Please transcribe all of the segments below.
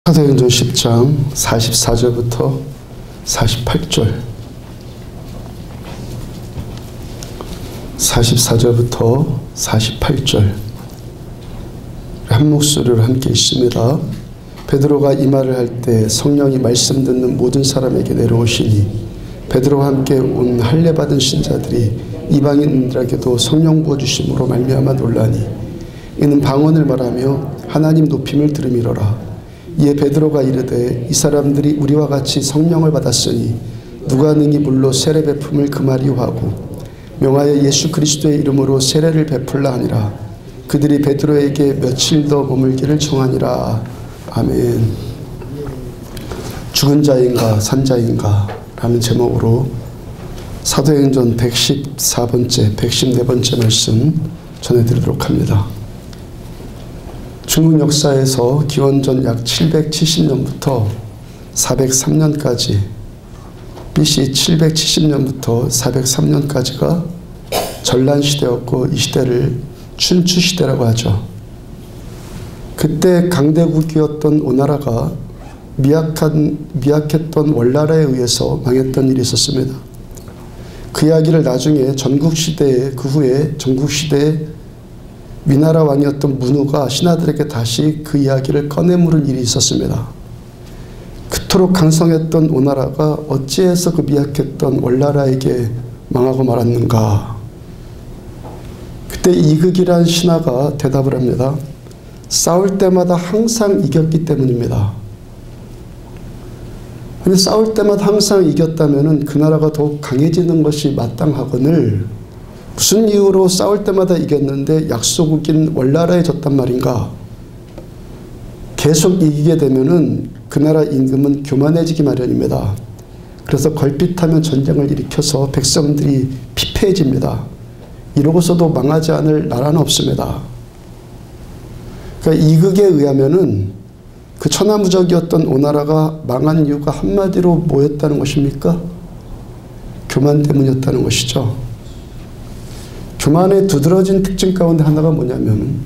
사도행전 10장 44절부터 48절 44절부터 48절 한 목소리로 함께 읽습니다. 베드로가 이 말을 할 때 성령이 말씀 듣는 모든 사람에게 내려오시니 베드로와 함께 온 할례 받은 신자들이 이방인들에게도 성령 부어주심으로 말미암아 놀라니 이는 방언을 말하며 하나님 높임을 들음이로라. 이에 베드로가 이르되 이 사람들이 우리와 같이 성령을 받았으니 누가 능히 물로 세례 베품을 금하리요 하고 명하여 예수 그리스도의 이름으로 세례를 베풀라 하니라. 그들이 베드로에게 며칠 더 머물기를 청하니라. 아멘. 죽은 자인가 산 자인가 라는 제목으로 사도행전 114번째 114번째 말씀 전해드리도록 합니다. 중국 역사에서 기원전 약 770년부터 403년까지 BC 770년부터 403년까지가 전란시대였고 이 시대를 춘추시대라고 하죠. 그때 강대국이었던 오나라가 미약했던 원나라에 의해서 망했던 일이 있었습니다. 그 이야기를 나중에 전국시대에 그 후에 전국시대에 위나라 왕이었던 문후가 신하들에게 다시 그 이야기를 꺼내 물은 일이 있었습니다. 그토록 강성했던 오나라가 어찌해서 그 미약했던 원나라에게 망하고 말았는가. 그때 이극이란 신하가 대답을 합니다. 싸울 때마다 항상 이겼기 때문입니다. 근데 싸울 때마다 항상 이겼다면 그 나라가 더욱 강해지는 것이 마땅하거늘 무슨 이유로 싸울 때마다 이겼는데 약소국인 원나라에 졌단 말인가. 계속 이기게 되면은 그 나라 임금은 교만해지기 마련입니다. 그래서 걸핏하면 전쟁을 일으켜서 백성들이 피폐해집니다. 이러고서도 망하지 않을 나라는 없습니다. 그러니까 이극에 의하면은 그 천하무적이었던 오나라가 망한 이유가 한마디로 뭐였다는 것입니까? 교만 때문이었다는 것이죠. 교만의 두드러진 특징 가운데 하나가 뭐냐면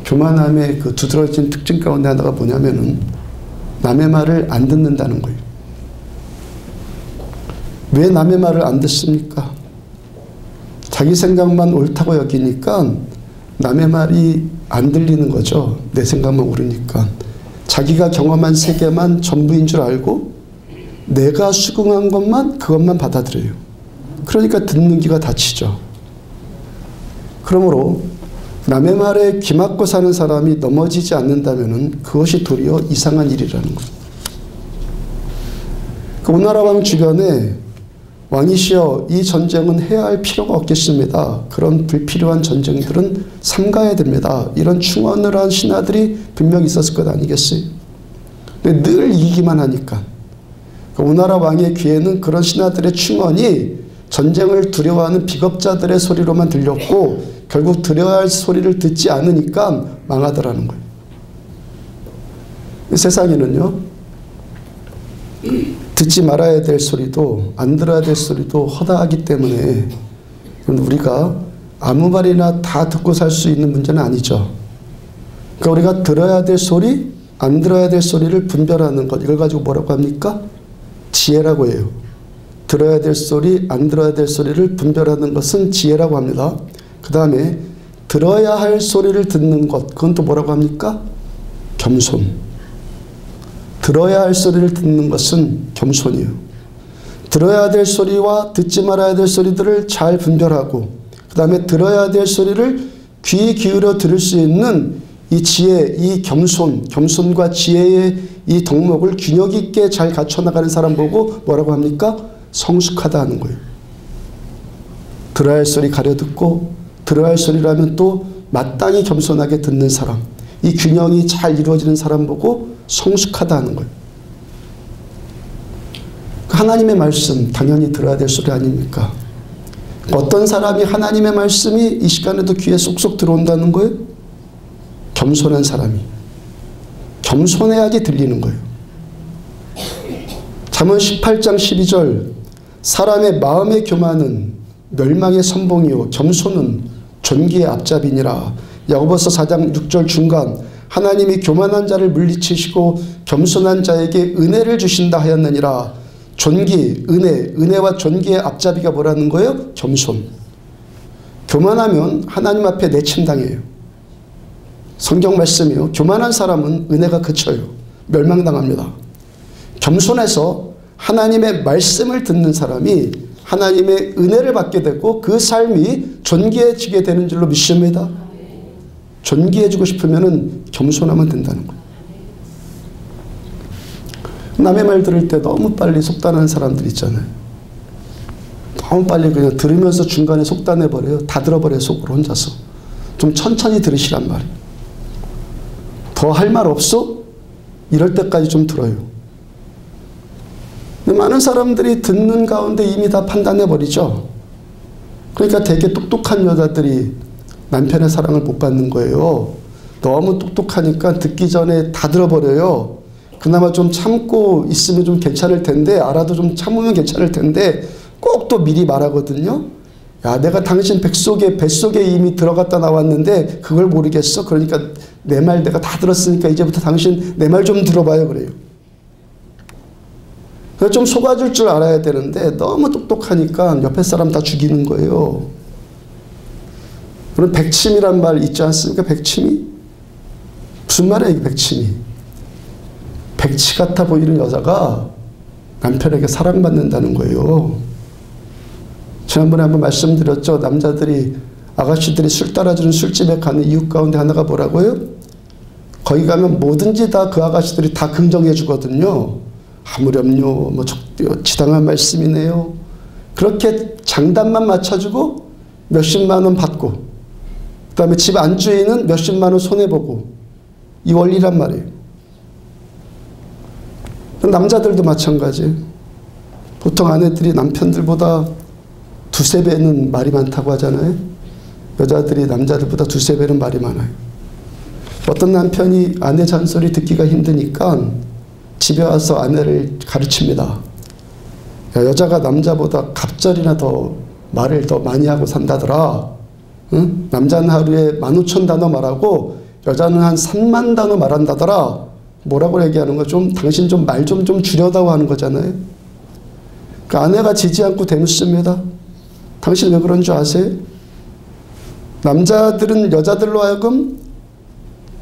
교만함의 그 두드러진 특징 가운데 하나가 뭐냐면은 남의 말을 안 듣는다는 거예요. 왜 남의 말을 안 듣습니까? 자기 생각만 옳다고 여기니까 남의 말이 안 들리는 거죠. 내 생각만 옳으니까. 자기가 경험한 세계만 전부인 줄 알고 내가 수긍한 것만 그것만 받아들여요. 그러니까 듣는 귀가 닫히죠. 그러므로 남의 말에 귀막고 사는 사람이 넘어지지 않는다면 그것이 도리어 이상한 일이라는 거예요. 그 오나라 왕 주변에 왕이시여 이 전쟁은 해야 할 필요가 없겠습니다. 그런 불필요한 전쟁들은 삼가야 됩니다. 이런 충언을 한 신하들이 분명히 있었을 것 아니겠어요? 근데 늘 이기기만 하니까 오나라 왕의 귀에는 그런 신하들의 충언이 전쟁을 두려워하는 비겁자들의 소리로만 들렸고 결국 들어야 할 소리를 듣지 않으니까 망하더라는 거예요. 세상에는요. 듣지 말아야 될 소리도 안 들어야 될 소리도 허다하기 때문에 우리가 아무 말이나 다 듣고 살 수 있는 문제는 아니죠. 그러니까 우리가 들어야 될 소리, 안 들어야 될 소리를 분별하는 것, 이걸 가지고 뭐라고 합니까? 지혜라고 해요. 들어야 될 소리, 안 들어야 될 소리를 분별하는 것은 지혜라고 합니다. 그 다음에 들어야 할 소리를 듣는 것, 그건 또 뭐라고 합니까? 겸손. 들어야 할 소리를 듣는 것은 겸손이에요. 들어야 될 소리와 듣지 말아야 될 소리들을 잘 분별하고 그 다음에 들어야 될 소리를 귀 기울여 들을 수 있는 이 지혜, 이 겸손과 지혜의 이 덕목을 균형 있게 잘 갖춰나가는 사람 보고 뭐라고 합니까? 성숙하다 하는 거예요. 들어야 할 소리 가려듣고 들어야 할 소리라면 또 마땅히 겸손하게 듣는 사람, 이 균형이 잘 이루어지는 사람 보고 성숙하다 하는 거예요. 하나님의 말씀 당연히 들어야 될 소리 아닙니까? 어떤 사람이 하나님의 말씀이 이 시간에도 귀에 쏙쏙 들어온다는 거예요? 겸손한 사람이. 겸손해야지 들리는 거예요. 잠언 18장 12절 사람의 마음의 교만은 멸망의 선봉이요 겸손은 존귀의 앞잡이니라. 야고보서 4장 6절 중간 하나님이 교만한 자를 물리치시고 겸손한 자에게 은혜를 주신다 하였느니라. 존귀, 은혜와 존귀의 앞잡이가 뭐라는 거예요? 겸손. 교만하면 하나님 앞에 내침당해요. 성경 말씀이요. 교만한 사람은 은혜가 그쳐요. 멸망당합니다. 겸손해서 하나님의 말씀을 듣는 사람이 하나님의 은혜를 받게 되고 그 삶이 존귀해지게 되는 줄로 믿습니다. 존귀해지고 싶으면 겸손하면 된다는 거예요. 남의 말 들을 때 너무 빨리 속단하는 사람들 있잖아요. 너무 빨리 그냥 들으면서 중간에 속단해버려요. 다 들어버려요. 속으로 혼자서. 좀 천천히 들으시란 말이에요. 더 할 말 없어? 이럴 때까지 좀 들어요. 근데 많은 사람들이 듣는 가운데 이미 다 판단해버리죠. 그러니까 되게 똑똑한 여자들이 남편의 사랑을 못 받는 거예요. 너무 똑똑하니까 듣기 전에 다 들어버려요. 그나마 좀 참고 있으면 좀 괜찮을 텐데, 알아도 좀 참으면 괜찮을 텐데 꼭 또 미리 말하거든요. 야, 내가 당신 뱃속에 이미 들어갔다 나왔는데 그걸 모르겠어? 그러니까 내 말 내가 다 들었으니까 이제부터 당신 내 말 좀 들어봐요. 그래요. 그래서 좀 속아줄 줄 알아야 되는데 너무 똑똑하니까 옆에 사람 다 죽이는 거예요. 그럼 백침이란 말 있지 않습니까? 백침이? 무슨 말이에요, 백침이? 백치 같아 보이는 여자가 남편에게 사랑받는다는 거예요. 지난번에 한번 말씀드렸죠. 남자들이, 아가씨들이 술 따라주는 술집에 가는 이유 가운데 하나가 뭐라고요? 거기 가면 뭐든지 다 그 아가씨들이 다 긍정해 주거든요. 아무렴요, 뭐 지당한 말씀이네요. 그렇게 장단만 맞춰주고 몇십만 원 받고, 그 다음에 집 안주인은 몇십만 원 손해보고, 이 원리란 말이에요. 남자들도 마찬가지예요. 보통 아내들이 남편들보다 두세 배는 말이 많다고 하잖아요. 여자들이 남자들보다 두세 배는 말이 많아요. 어떤 남편이 아내 잔소리 듣기가 힘드니까 집에 와서 아내를 가르칩니다. 야, 여자가 남자보다 갑절이나 더 말을 더 많이 하고 산다더라. 응? 남자는 하루에 15,000단어 말하고 여자는 한 3만 단어 말한다더라. 뭐라고 얘기하는 거? 좀 당신 좀 말 좀 줄여다고 하는 거잖아요. 그 아내가 지지 않고 대묻습니다. 당신 왜 그런 줄 아세요? 남자들은 여자들로 하여금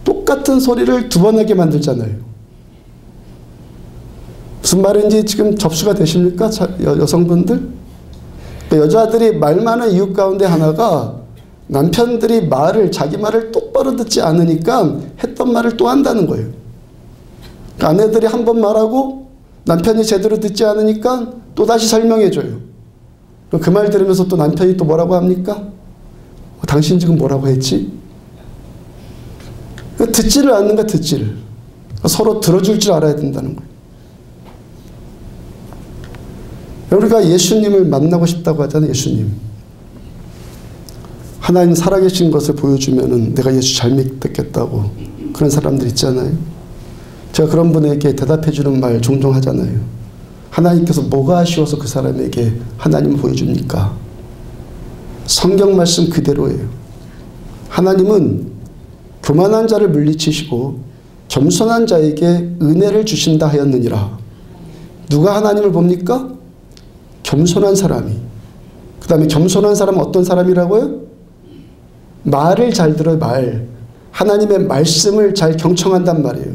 똑같은 소리를 두 번 하게 만들잖아요. 무슨 말인지 지금 접수가 되십니까? 여성분들? 여자들이 말 많은 이유 가운데 하나가 남편들이 자기 말을 똑바로 듣지 않으니까 했던 말을 또 한다는 거예요. 아내들이 한 번 말하고 남편이 제대로 듣지 않으니까 또 다시 설명해줘요. 그 말 들으면서 또 남편이 또 뭐라고 합니까? 당신 지금 뭐라고 했지? 듣지를 않는가, 듣지를. 서로 들어줄 줄 알아야 된다는 거예요. 우리가 예수님을 만나고 싶다고 하잖아요. 예수님. 하나님 살아계신 것을 보여주면은 내가 예수 잘 믿겠다고 그런 사람들 있잖아요. 제가 그런 분에게 대답해 주는 말 종종 하잖아요. 하나님께서 뭐가 아쉬워서 그 사람에게 하나님을 보여줍니까? 성경 말씀 그대로예요. 하나님은 교만한 자를 물리치시고 겸손한 자에게 은혜를 주신다 하였느니라. 누가 하나님을 봅니까? 겸손한 사람이. 그 다음에 겸손한 사람은 어떤 사람이라고요? 말을 잘 들어요. 하나님의 말씀을 잘 경청한단 말이에요.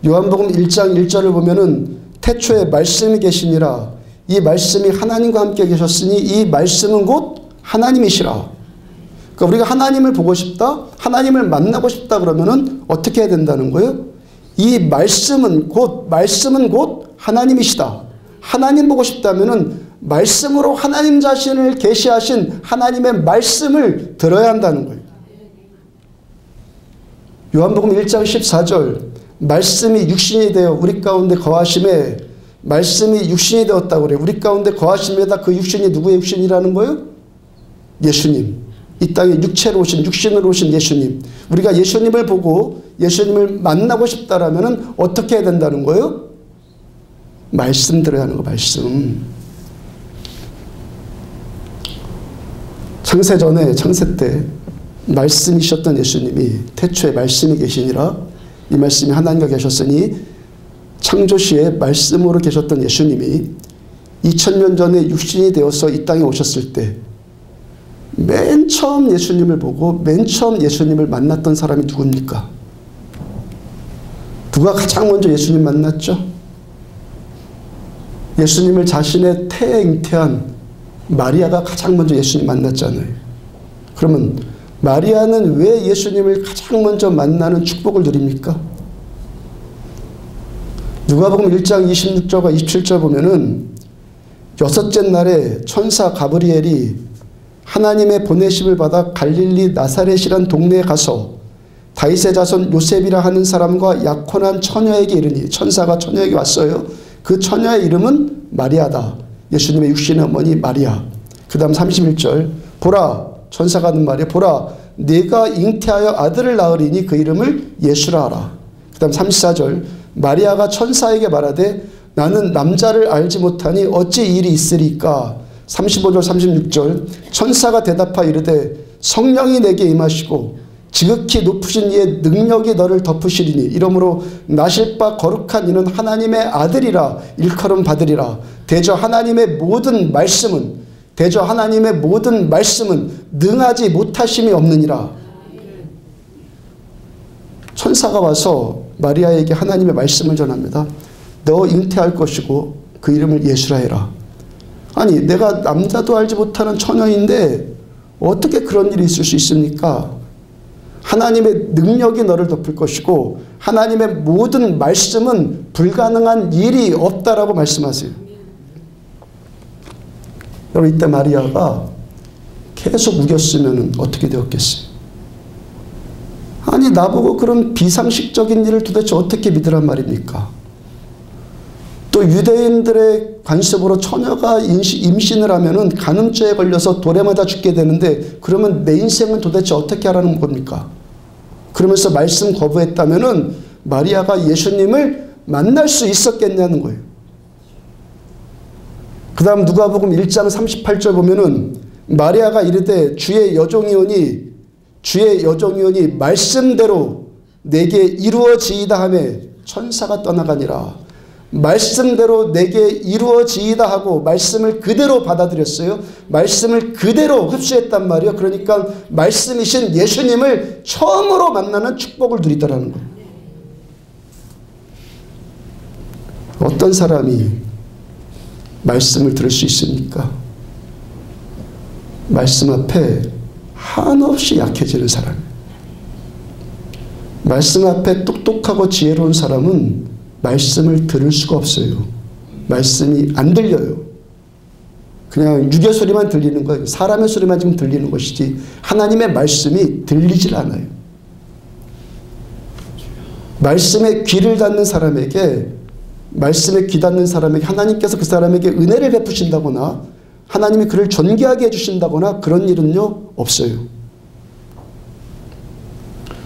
요한복음 1장 1절을 보면은 태초에 말씀이 계시니라. 이 말씀이 하나님과 함께 계셨으니 이 말씀은 곧 하나님이시라. 그러니까 우리가 하나님을 보고 싶다, 하나님을 만나고 싶다 그러면은 어떻게 해야 된다는 거예요? 이 말씀은 곧 하나님이시다. 하나님 보고 싶다면은 말씀으로 하나님 자신을 계시하신 하나님의 말씀을 들어야 한다는 거예요. 요한복음 1장 14절 말씀이 육신이 되어 우리 가운데 거하심에, 말씀이 육신이 되었다고 그래요. 우리 가운데 거하심에다 그 육신이 누구의 육신이라는 거예요? 예수님. 이 땅에 육체로 오신, 육신으로 오신 예수님. 우리가 예수님을 보고 예수님을 만나고 싶다라면 어떻게 해야 된다는 거예요? 말씀 들어야 하는 거, 말씀. 창세 때 말씀이셨던 예수님이 태초에 말씀이 계시니라 이 말씀이 하나님과 계셨으니 창조시에 말씀으로 계셨던 예수님이 2000년 전에 육신이 되어서 이 땅에 오셨을 때 맨 처음 예수님을 보고 맨 처음 예수님을 만났던 사람이 누굽니까? 누가 가장 먼저 예수님 만났죠? 예수님을 자신의 태에 잉태한 마리아가 가장 먼저 예수님 만났잖아요. 그러면 마리아는 왜 예수님을 가장 먼저 만나는 축복을 누립니까? 누가복음 1장 26절과 27절 보면은 여섯째 날에 천사 가브리엘이 하나님의 보내심을 받아 갈릴리 나사렛이란 동네에 가서 다윗의 자손 요셉이라 하는 사람과 약혼한 처녀에게 이르니 천사가 처녀에게 왔어요. 그 처녀의 이름은 마리아다. 예수님의 육신의 어머니 마리아. 그 다음 31절 보라 천사가 하는 말이야. 보라 네가 잉태하여 아들을 낳으리니 그 이름을 예수라 하라. 그 다음 34절 마리아가 천사에게 말하되 나는 남자를 알지 못하니 어찌 이 일이 있으리까. 35절 36절 천사가 대답하여 이르되 성령이 내게 임하시고 지극히 높으신 이의 능력이 너를 덮으시리니 이러므로 나실 바 거룩한 이는 하나님의 아들이라 일컬음 받으리라. 대저 하나님의 모든 말씀은 능하지 못하심이 없느니라. 천사가 와서 마리아에게 하나님의 말씀을 전합니다. 너 잉태할 것이고 그 이름을 예수라 해라. 아니 내가 남자도 알지 못하는 처녀인데 어떻게 그런 일이 있을 수 있습니까? 하나님의 능력이 너를 덮을 것이고 하나님의 모든 말씀은 불가능한 일이 없다라고 말씀하세요. 여러분 이때 마리아가 계속 우겼으면 어떻게 되었겠어요? 아니 나보고 그런 비상식적인 일을 도대체 어떻게 믿으란 말입니까? 또 유대인들의 관습으로 처녀가 임신을 하면은 간음죄에 걸려서 돌에 맞아 죽게 되는데 그러면 내 인생은 도대체 어떻게 하라는 겁니까? 그러면서 말씀 거부했다면은 마리아가 예수님을 만날 수 있었겠냐는 거예요. 그 다음 누가복음 1장 38절 보면은 마리아가 이르되 주의 여종이오니 말씀대로 내게 이루어지이다 하매 천사가 떠나가니라. 말씀대로 내게 이루어지이다 하고 말씀을 그대로 받아들였어요. 말씀을 그대로 흡수했단 말이에요. 그러니까 말씀이신 예수님을 처음으로 만나는 축복을 누리더라는 거예요. 어떤 사람이 말씀을 들을 수 있습니까? 말씀 앞에 한없이 약해지는 사람. 말씀 앞에 똑똑하고 지혜로운 사람은 말씀을 들을 수가 없어요. 말씀이 안 들려요. 그냥 유괴 소리만 들리는 거예요. 사람의 소리만 지금 들리는 것이지 하나님의 말씀이 들리질 않아요. 말씀에 귀를 닫는 사람에게 하나님께서 그 사람에게 은혜를 베푸신다거나 하나님이 그를 존귀하게 해주신다거나 그런 일은요 없어요.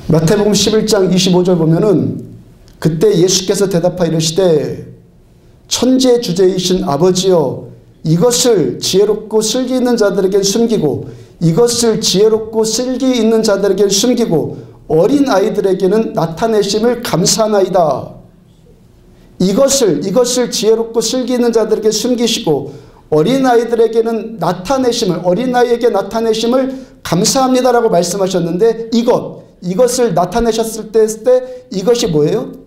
마태복음 11장 25절 보면은 그때 예수께서 대답하여 이르시되 천지의 주제이신 아버지여 이것을 지혜롭고 슬기 있는 자들에게 숨기고 어린 아이들에게는 나타내심을 감사하나이다. 이것을 지혜롭고 슬기 있는 자들에게 숨기시고 어린아이에게 나타내심을 감사합니다라고 말씀하셨는데 이것을 나타내셨을 때 이것이 뭐예요?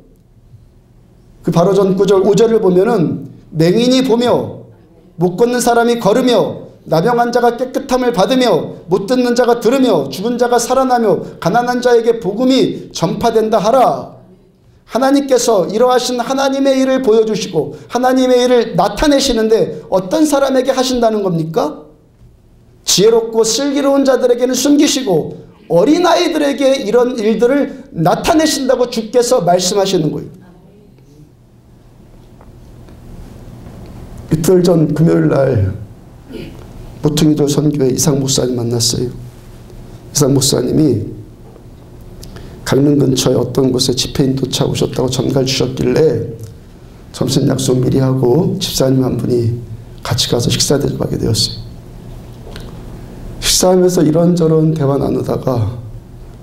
그 바로 전 5절을 보면은 맹인이 보며 못 걷는 사람이 걸으며 나병한 자가 깨끗함을 받으며 못 듣는 자가 들으며 죽은 자가 살아나며 가난한 자에게 복음이 전파된다 하라. 하나님께서 이러하신 하나님의 일을 보여주시고 하나님의 일을 나타내시는데 어떤 사람에게 하신다는 겁니까? 지혜롭고 슬기로운 자들에게는 숨기시고 어린아이들에게 이런 일들을 나타내신다고 주께서 말씀하시는 거예요. 이틀 전 금요일날 모퉁이돌 선교회 이상 목사님 만났어요. 이상 목사님이 강릉 근처에 어떤 곳에 집회인 도착 오셨다고 전가를 주셨길래 점심 약속 미리 하고 집사님 한 분이 같이 가서 식사 대접하게 되었어요. 식사하면서 이런저런 대화 나누다가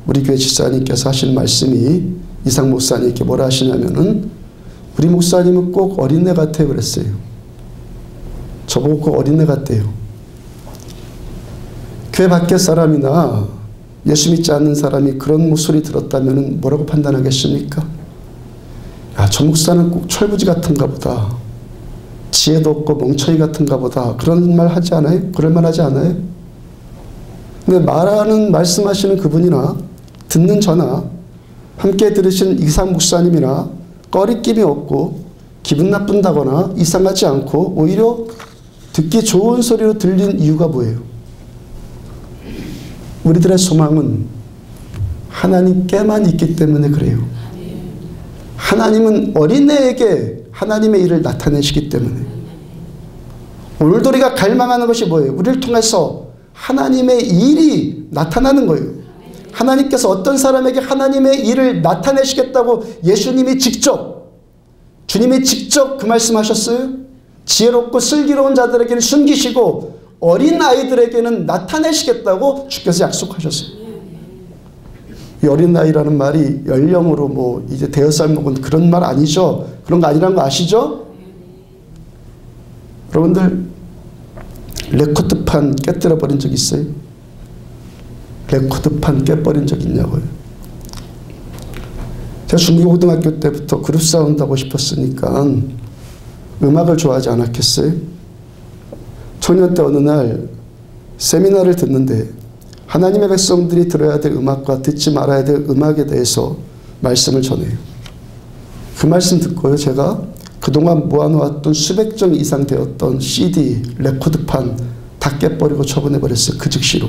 우리 교회 집사님께서 하신 말씀이 이상 목사님께 뭐라 하시냐면은 우리 목사님은 꼭 어린애 같아요 그랬어요. 저보고 꼭 어린애 같대요. 교회 밖의 사람이나 예수 믿지 않는 사람이 그런 목소리 들었다면 뭐라고 판단하겠습니까? 야, 저 목사는 꼭 철부지 같은가 보다. 지혜도 없고 멍청이 같은가 보다. 그런 말 하지 않아요? 그럴 말 하지 않아요? 근데 말씀하시는 그분이나 듣는 저나 함께 들으신 이상 목사님이나 꺼리낌이 없고 기분 나쁜다거나 이상하지 않고 오히려 듣기 좋은 소리로 들린 이유가 뭐예요? 우리들의 소망은 하나님께만 있기 때문에 그래요. 하나님은 어린애에게 하나님의 일을 나타내시기 때문에. 오늘도 우리가 갈망하는 것이 뭐예요? 우리를 통해서 하나님의 일이 나타나는 거예요. 하나님께서 어떤 사람에게 하나님의 일을 나타내시겠다고 예수님이 직접, 주님이 직접 그 말씀하셨어요. 지혜롭고 슬기로운 자들에게는 숨기시고 어린 아이들에게는 나타내시겠다고 주께서 약속하셨어요. 이 어린 아이라는 말이 연령으로 뭐 이제 대여살 먹은 그런 말 아니죠. 그런 거 아니라는 거 아시죠? 여러분들 레코드판 깨뜨려 버린 적 있어요? 레코드판 깨버린 적 있냐고요? 제가 중고등학교 때부터 그룹 사운드 하고 싶었으니까 음악을 좋아하지 않았겠어요? 초년 때 어느 날 세미나를 듣는데 하나님의 백성들이 들어야 될 음악과 듣지 말아야 될 음악에 대해서 말씀을 전해요. 그 말씀 듣고요, 제가 그동안 모아놓았던 수백 장 이상 되었던 CD, 레코드판 다 깨버리고 처분해버렸어요. 그 즉시로.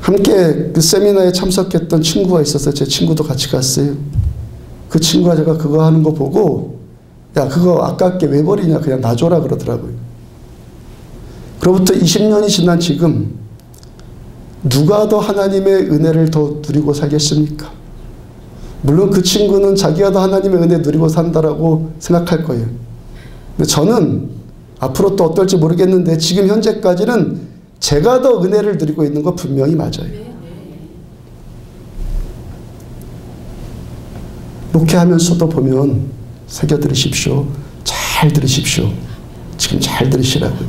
함께 그 세미나에 참석했던 친구가 있어서 제 친구도 같이 갔어요. 그 친구가 제가 그거 하는 거 보고 야, 그거 아깝게 왜 버리냐, 그냥 놔줘라 그러더라고요. 그로부터 20년이 지난 지금 누가 더 하나님의 은혜를 더 누리고 살겠습니까? 물론 그 친구는 자기가 더 하나님의 은혜 누리고 산다라고 생각할 거예요. 근데 저는 앞으로 또 어떨지 모르겠는데 지금 현재까지는 제가 더 은혜를 누리고 있는 거 분명히 맞아요. 목회하면서도 보면 새겨 들으십시오. 잘 들으십시오. 지금 잘 들으시라고요.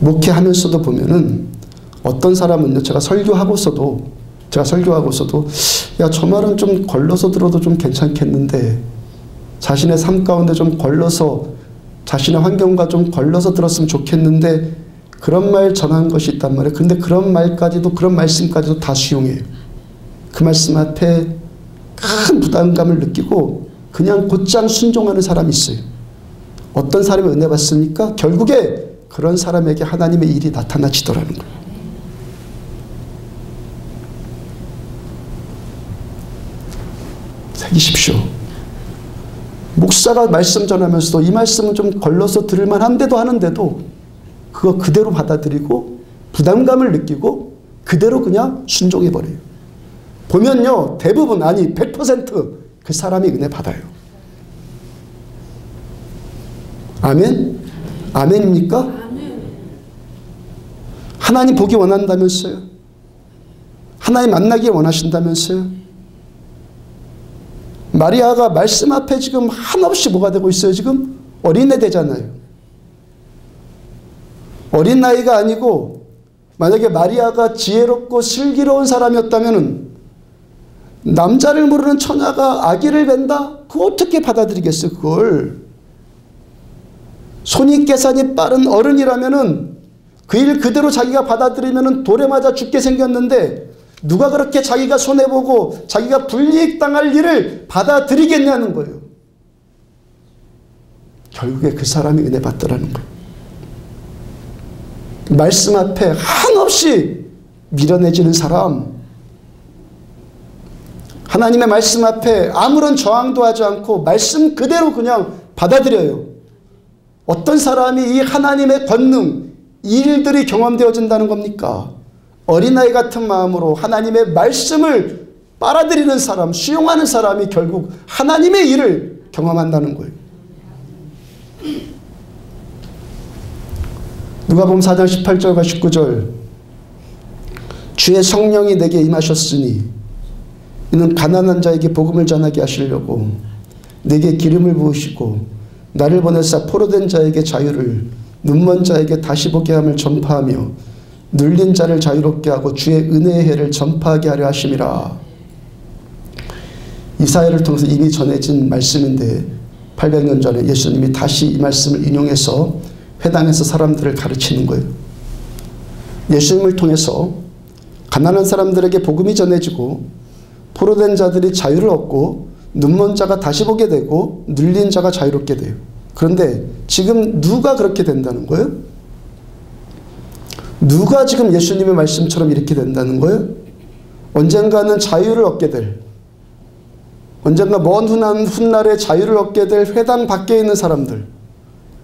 목회하면서도 보면은 어떤 사람은요, 제가 설교하고서도 야, 저 말은 좀 걸러서 들어도 좀 괜찮겠는데 자신의 삶 가운데 좀 걸러서 자신의 환경과 좀 걸러서 들었으면 좋겠는데 그런 말 전한 것이 있단 말이에요. 그런데 그런 말까지도, 그런 말씀까지도 다 수용해요. 그 말씀 앞에 큰 부담감을 느끼고 그냥 곧장 순종하는 사람이 있어요. 어떤 사람이 은혜 받습니까? 결국에 그런 사람에게 하나님의 일이 나타나지더라는 거예요. 새기십시오. 목사가 말씀 전하면서도 이 말씀은 좀 걸러서 들을만 한데도 하는데도 그거 그대로 받아들이고 부담감을 느끼고 그대로 그냥 순종해버려요. 보면요, 대부분, 아니 100% 그 사람이 은혜 받아요. 아멘? 아멘입니까? 하나님 보기 원한다면서요? 하나님 만나기 원하신다면서요? 마리아가 말씀 앞에 지금 한없이 뭐가 되고 있어요? 지금 어린애 되잖아요. 어린 나이가 아니고 만약에 마리아가 지혜롭고 슬기로운 사람이었다면 남자를 모르는 처녀가 아기를 뵌다? 그거 어떻게 받아들이겠어요? 그걸. 손익계산이 빠른 어른이라면은 그 일 그대로 자기가 받아들이면은 돌에 맞아 죽게 생겼는데 누가 그렇게 자기가 손해보고 자기가 불이익 당할 일을 받아들이겠냐는 거예요. 결국에 그 사람이 은혜 받더라는 거예요. 말씀 앞에 한없이 밀어내지는 사람, 하나님의 말씀 앞에 아무런 저항도 하지 않고 말씀 그대로 그냥 받아들여요. 어떤 사람이 이 하나님의 권능, 이 일들이 경험되어진다는 겁니까? 어린아이 같은 마음으로 하나님의 말씀을 빨아들이는 사람, 수용하는 사람이 결국 하나님의 일을 경험한다는 거예요. 누가복음 4장 18절과 19절 주의 성령이 내게 임하셨으니 이는 가난한 자에게 복음을 전하게 하시려고 내게 기름을 부으시고 나를 보내사 포로된 자에게 자유를 눈먼 자에게 다시 보게 함을 전파하며 눌린 자를 자유롭게 하고 주의 은혜의 해를 전파하게 하려 하심이라. 이사야를 통해서 이미 전해진 말씀인데 800년 전에 예수님이 다시 이 말씀을 인용해서 회당에서 사람들을 가르치는 거예요. 예수님을 통해서 가난한 사람들에게 복음이 전해지고 포로된 자들이 자유를 얻고 눈먼 자가 다시 보게 되고 눌린 자가 자유롭게 돼요. 그런데 지금 누가 그렇게 된다는 거예요? 누가 지금 예수님의 말씀처럼 이렇게 된다는 거예요? 언젠가는 자유를 얻게 될, 언젠가 먼 훗날에 자유를 얻게 될 회당 밖에 있는 사람들,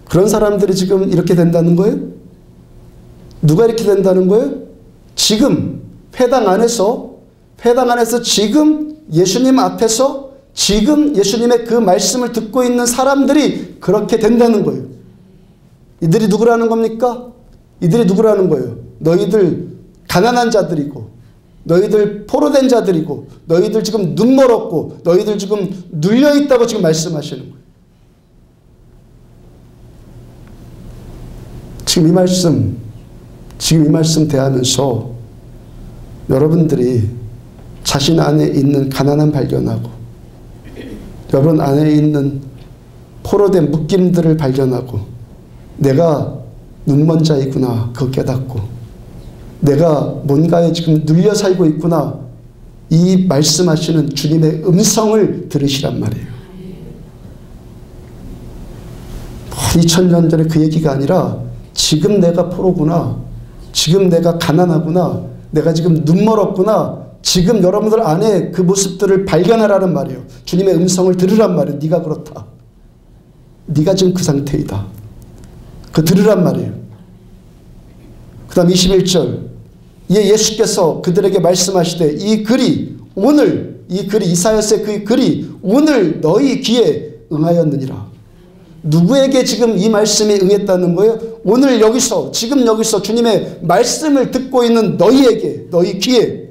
그런 사람들이 지금 이렇게 된다는 거예요? 누가 이렇게 된다는 거예요? 지금 회당 안에서 지금 예수님 앞에서 지금 예수님의 그 말씀을 듣고 있는 사람들이 그렇게 된다는 거예요. 이들이 누구라는 겁니까? 이들이 누구라는 거예요? 너희들 가난한 자들이고 너희들 포로된 자들이고 너희들 지금 눈멀었고 너희들 지금 눌려있다고 지금 말씀하시는 거예요. 지금 이 말씀 대하면서 여러분들이 자신 안에 있는 가난함 발견하고 여러분 안에 있는 포로된 묶임들을 발견하고 내가 눈먼 자이구나 그거 깨닫고 내가 뭔가에 지금 눌려 살고 있구나 이 말씀하시는 주님의 음성을 들으시란 말이에요. 2000년 전에 그 얘기가 아니라 지금 내가 포로구나, 지금 내가 가난하구나, 내가 지금 눈멀었구나, 지금 여러분들 안에 그 모습들을 발견하라는 말이에요. 주님의 음성을 들으란 말이에요. 네가 그렇다. 네가 지금 그 상태이다. 그 들으란 말이에요. 그 다음 21절 예수께서 그들에게 말씀하시되 이 글이 오늘 이사야서의 그 글이 오늘 너희 귀에 응하였느니라. 누구에게 지금 이 말씀이 응했다는 거예요? 오늘 여기서 지금 여기서 주님의 말씀을 듣고 있는 너희에게 너희 귀에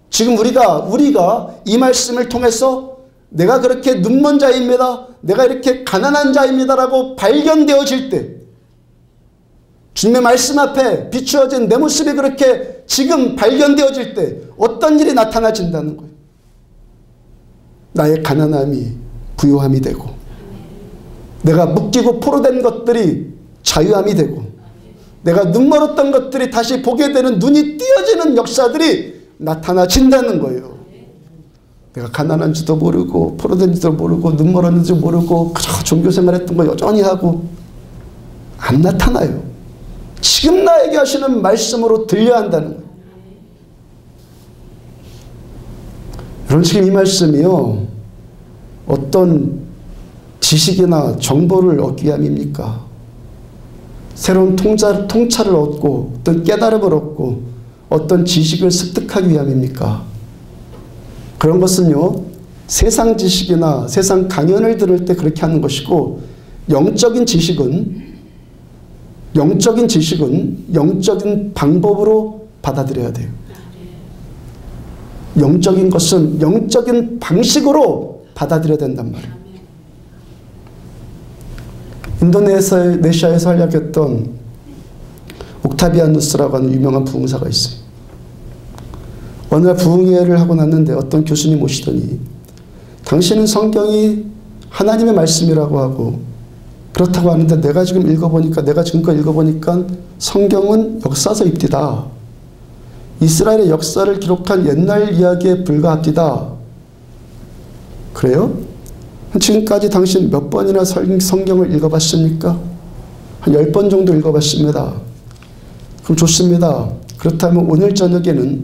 지금 우리가 이 말씀을 통해서 내가 그렇게 눈먼 자입니다. 내가 이렇게 가난한 자입니다라고 발견되어질 때 주님의 말씀 앞에 비추어진 내 모습이 그렇게 지금 발견되어질 때 어떤 일이 나타나진다는 거예요. 나의 가난함이 부요함이 되고 내가 묶이고 포로된 것들이 자유함이 되고 내가 눈멀었던 것들이 다시 보게 되는 눈이 띄어지는 역사들이 나타나진다는 거예요. 내가 가난한지도 모르고 포로된지도 모르고 눈멀었는지도 모르고 그저 종교생활했던 거 여전히 하고 안 나타나요. 지금 나에게 하시는 말씀으로 들려야 한다는 거예요. 여러분 지금 이 말씀이요 어떤 지식이나 정보를 얻기 위함입니까? 새로운 통찰을 얻고 어떤 깨달음을 얻고 어떤 지식을 습득하기 위함입니까? 그런 것은요 세상 지식이나 세상 강연을 들을 때 그렇게 하는 것이고 영적인 지식은 영적인 방법으로 받아들여야 돼요. 영적인 것은 영적인 방식으로 받아들여야 된단 말이에요. 인도네시아에서 활약했던 옥타비아누스라고 하는 유명한 부흥사가 있어요. 어느 날 부흥회를 하고 났는데 어떤 교수님 오시더니 당신은 성경이 하나님의 말씀이라고 하고 그렇다고 하는데 내가 지금껏 읽어보니까 성경은 역사서입디다. 이스라엘의 역사를 기록한 옛날 이야기에 불과합디다. 그래요? 지금까지 당신 몇 번이나 성경을 읽어봤습니까? 한 10번 정도 읽어봤습니다. 그럼 좋습니다. 그렇다면 오늘 저녁에는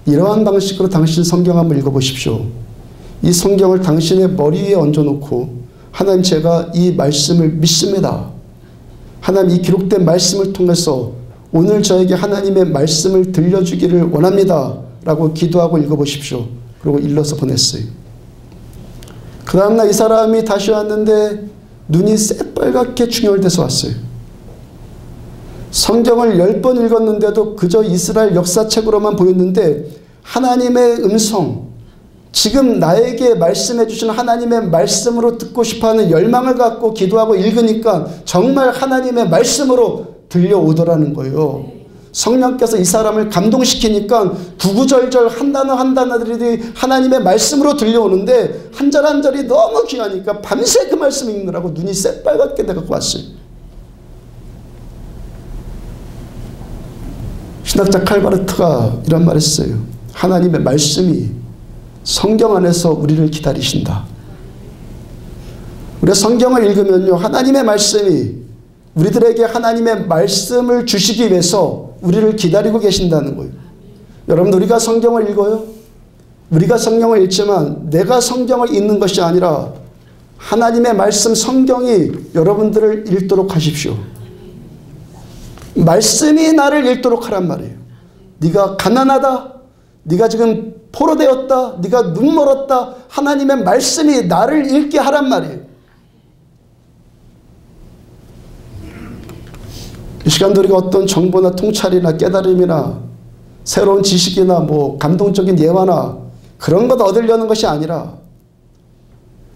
이러한 방식으로 당신 성경 한번 읽어보십시오. 이 성경을 당신의 머리 위에 얹어놓고 하나님 제가 이 말씀을 믿습니다. 하나님 이 기록된 말씀을 통해서 오늘 저에게 하나님의 말씀을 들려주기를 원합니다. 라고 기도하고 읽어보십시오. 그리고 일러서 보냈어요. 그 다음날 이 사람이 다시 왔는데 눈이 새빨갛게 충혈돼서 왔어요. 성경을 10번 읽었는데도 그저 이스라엘 역사책으로만 보였는데 하나님의 음성, 지금 나에게 말씀해 주신 하나님의 말씀으로 듣고 싶어하는 열망을 갖고 기도하고 읽으니까 정말 하나님의 말씀으로 들려오더라는 거예요. 성령께서 이 사람을 감동시키니까 구구절절 한 단어 한 단어들이 하나님의 말씀으로 들려오는데 한 절 한 절이 너무 귀하니까 밤새 그 말씀 읽느라고 눈이 새빨갛게 돼갖고 왔어요. 신학자 칼바르트가 이런 말을 했어요. 하나님의 말씀이 성경 안에서 우리를 기다리신다. 우리가 성경을 읽으면요, 하나님의 말씀이 우리들에게 하나님의 말씀을 주시기 위해서 우리를 기다리고 계신다는 거예요. 여러분, 우리가 성경을 읽어요? 우리가 성경을 읽지만 내가 성경을 읽는 것이 아니라 하나님의 말씀 성경이 여러분들을 읽도록 하십시오. 말씀이 나를 읽도록 하란 말이에요. 네가 가난하다, 네가 지금 포로되었다, 네가 눈 멀었다, 하나님의 말씀이 나를 읽게 하란 말이에요. 이 시간도 우리가 어떤 정보나 통찰이나 깨달음이나 새로운 지식이나 뭐 감동적인 예화나 그런 것 얻으려는 것이 아니라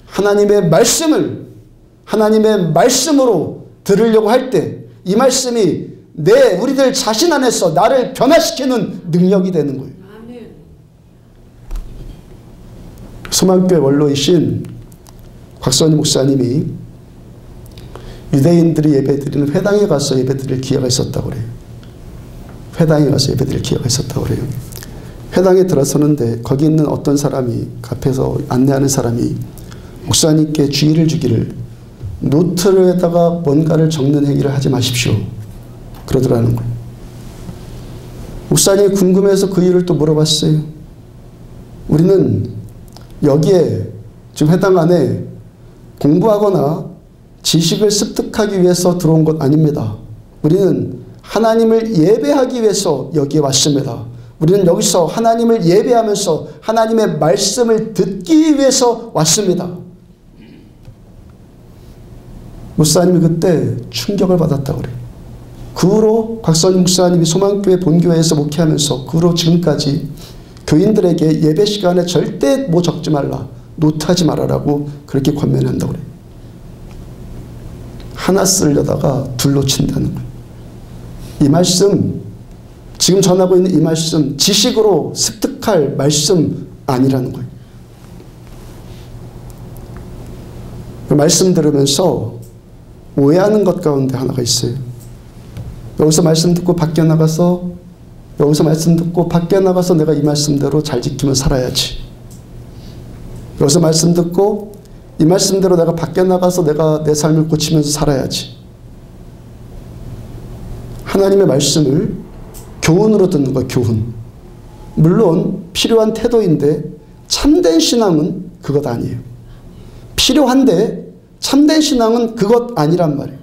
하나님의 말씀을 하나님의 말씀으로 들으려고 할 때 이 말씀이 우리들 자신 안에서 나를 변화시키는 능력이 되는 거예요. 소망교회 원로이신 곽선희 목사님이 유대인들이 예배드리는 회당에 가서 예배드릴 기회가 있었다고 그래요. 회당에 가서 예배드릴 기회가 있었다고 그래요. 회당에 들어서는데 거기 있는 어떤 사람이 앞에서 안내하는 사람이 목사님께 주의를 주기를 노트에다가 뭔가를 적는 행위를 하지 마십시오. 그러더라는 거예요. 목사님이 궁금해서 그 이유를 또 물어봤어요. 우리는 여기에 지금 회당 안에 공부하거나 지식을 습득하기 위해서 들어온 것 아닙니다. 우리는 하나님을 예배하기 위해서 여기에 왔습니다. 우리는 여기서 하나님을 예배하면서 하나님의 말씀을 듣기 위해서 왔습니다. 목사님이 그때 충격을 받았다고 그래요. 그 후로 곽선희 목사님이 소망교회 본교회에서 목회하면서 그 후로 지금까지 교인들에게 예배 시간에 절대 뭐 적지 말라, 노트하지 말아라고 그렇게 권면한다고 그래요. 하나 쓰려다가 둘로 친다는 거예요. 이 말씀, 지금 전하고 있는 이 말씀, 지식으로 습득할 말씀 아니라는 거예요. 그 말씀 들으면서 오해하는 것 가운데 하나가 있어요. 여기서 말씀 듣고 밖에 나가서 내가 이 말씀대로 잘 지키면 살아야지. 여기서 말씀 듣고 이 말씀대로 내가 밖에 나가서 내가 내 삶을 고치면서 살아야지. 하나님의 말씀을 교훈으로 듣는 거야, 교훈. 물론 필요한 태도인데 참된 신앙은 그것 아니에요. 필요한데 참된 신앙은 그것 아니란 말이에요.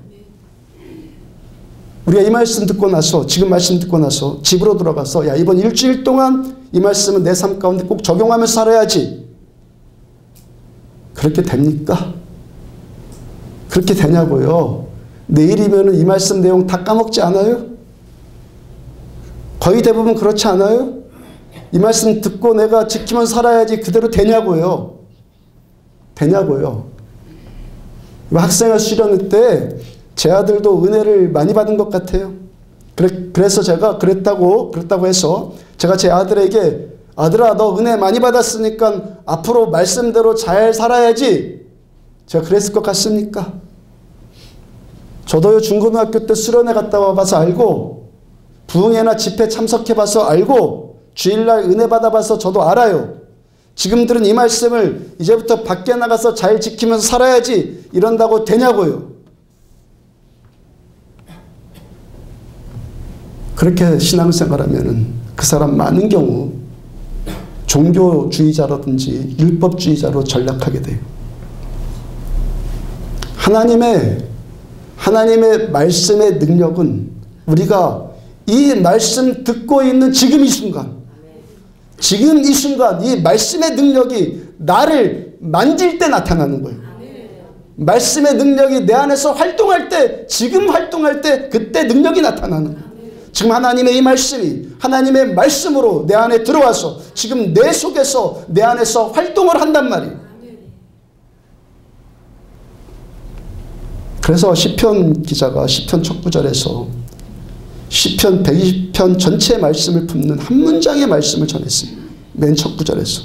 우리가 이 말씀 듣고 나서, 지금 말씀 듣고 나서 집으로 들어가서 야, 이번 일주일 동안 이 말씀은 내 삶 가운데 꼭 적용하면서 살아야지. 그렇게 됩니까? 그렇게 되냐고요? 내일이면 이 말씀 내용 다 까먹지 않아요? 거의 대부분 그렇지 않아요? 이 말씀 듣고 내가 지키면서 살아야지 그대로 되냐고요? 되냐고요? 학생회 수련회 때 제 아들도 은혜를 많이 받은 것 같아요. 그래서 제가 그랬다고 해서 제가 제 아들에게 아들아, 너 은혜 많이 받았으니까 앞으로 말씀대로 잘 살아야지. 제가 그랬을 것 같습니까? 저도요, 중고등학교 때 수련회 갔다 와봐서 알고, 부흥회나 집회 참석해봐서 알고, 주일날 은혜 받아봐서 저도 알아요. 지금 들은 이 말씀을 이제부터 밖에 나가서 잘 지키면서 살아야지 이런다고 되냐고요. 그렇게 신앙생활하면은 그 사람 많은 경우 종교주의자라든지 율법주의자로 전락하게 돼요. 하나님의 말씀의 능력은 우리가 이 말씀 듣고 있는 지금 이 순간 이 말씀의 능력이 나를 만질 때 나타나는 거예요. 말씀의 능력이 내 안에서 활동할 때, 지금 활동할 때 그때 능력이 나타나는 거예요. 지금 하나님의 이 말씀이 하나님의 말씀으로 내 안에 들어와서 지금 내 속에서 내 안에서 활동을 한단 말이에요. 그래서 시편 기자가 시편 첫 구절에서 시편 120편 전체의 말씀을 품는 한 문장의 말씀을 전했어요. 맨 첫 구절에서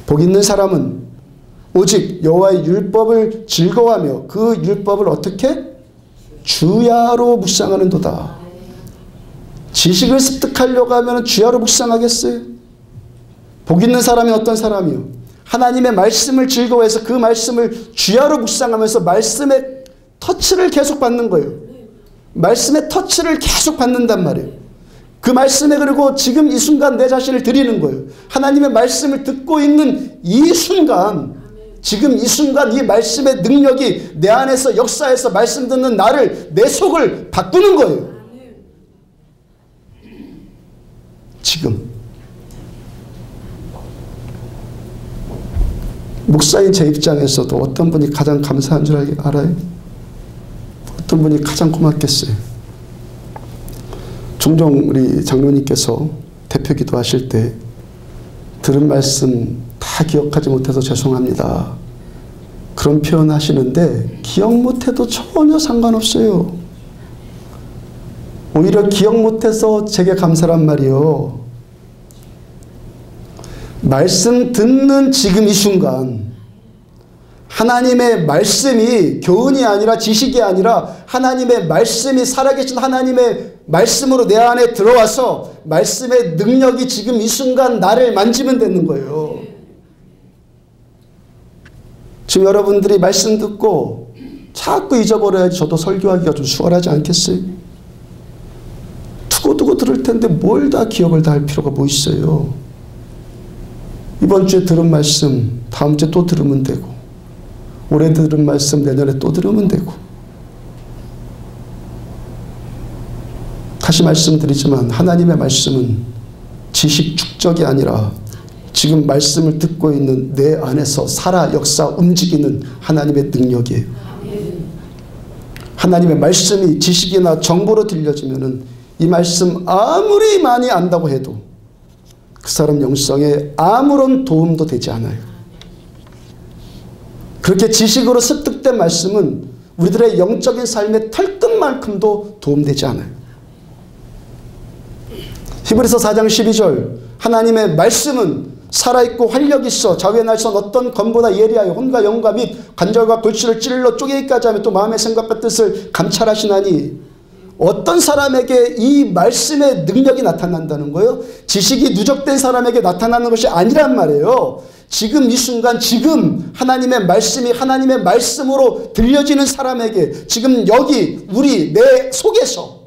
복 있는 사람은 오직 여호와의 율법을 즐거워하며 그 율법을 어떻게? 주야로 묵상하는도다. 지식을 습득하려고 하면 주야로 묵상하겠어요? 복 있는 사람이 어떤 사람이요? 하나님의 말씀을 즐거워해서 그 말씀을 주야로 묵상하면서 말씀의 터치를 계속 받는 거예요. 말씀의 터치를 계속 받는단 말이에요. 그 말씀에 그리고 지금 이 순간 내 자신을 드리는 거예요. 하나님의 말씀을 듣고 있는 이 순간, 지금 이 순간 이 말씀의 능력이 내 안에서 역사해서 말씀 듣는 나를, 내 속을 바꾸는 거예요. 지금 목사인 제 입장에서도 어떤 분이 가장 감사한 줄 알아요? 어떤 분이 가장 고맙겠어요? 종종 우리 장로님께서 대표 기도하실 때 들은 말씀 다 기억하지 못해서 죄송합니다. 그런 표현 하시는데 기억 못해도 전혀 상관없어요. 오히려 기억 못해서 제게 감사란 말이요. 말씀 듣는 지금 이 순간 하나님의 말씀이 교훈이 아니라 지식이 아니라 하나님의 말씀이 살아계신 하나님의 말씀으로 내 안에 들어와서 말씀의 능력이 지금 이 순간 나를 만지면 되는 거예요. 지금 여러분들이 말씀 듣고 자꾸 잊어버려야지 저도 설교하기가 좀 수월하지 않겠어요? 두고두고 들을 텐데 뭘 다 기억을 다 할 필요가 뭐 있어요? 이번 주에 들은 말씀 다음 주에 또 들으면 되고, 올해 들은 말씀 내년에 또 들으면 되고. 다시 말씀드리지만 하나님의 말씀은 지식 축적이 아니라 지금 말씀을 듣고 있는 내 안에서 살아 역사 움직이는 하나님의 능력이에요. 하나님의 말씀이 지식이나 정보로 들려지면은 이 말씀 아무리 많이 안다고 해도 그 사람 영성에 아무런 도움도 되지 않아요. 그렇게 지식으로 습득된 말씀은 우리들의 영적인 삶의 털끝만큼도 도움되지 않아요. 히브리서 4장 12절 하나님의 말씀은 살아있고 활력이 있어 좌우의 날선 어떤 검보다 예리하여 혼과 영과 및 관절과 골수를 찔러 쪼개기까지 하며 또 마음의 생각과 뜻을 감찰하시나니, 어떤 사람에게 이 말씀의 능력이 나타난다는 거예요? 지식이 누적된 사람에게 나타나는 것이 아니란 말이에요. 지금 이 순간 지금 하나님의 말씀이 하나님의 말씀으로 들려지는 사람에게 지금 여기 우리 내 속에서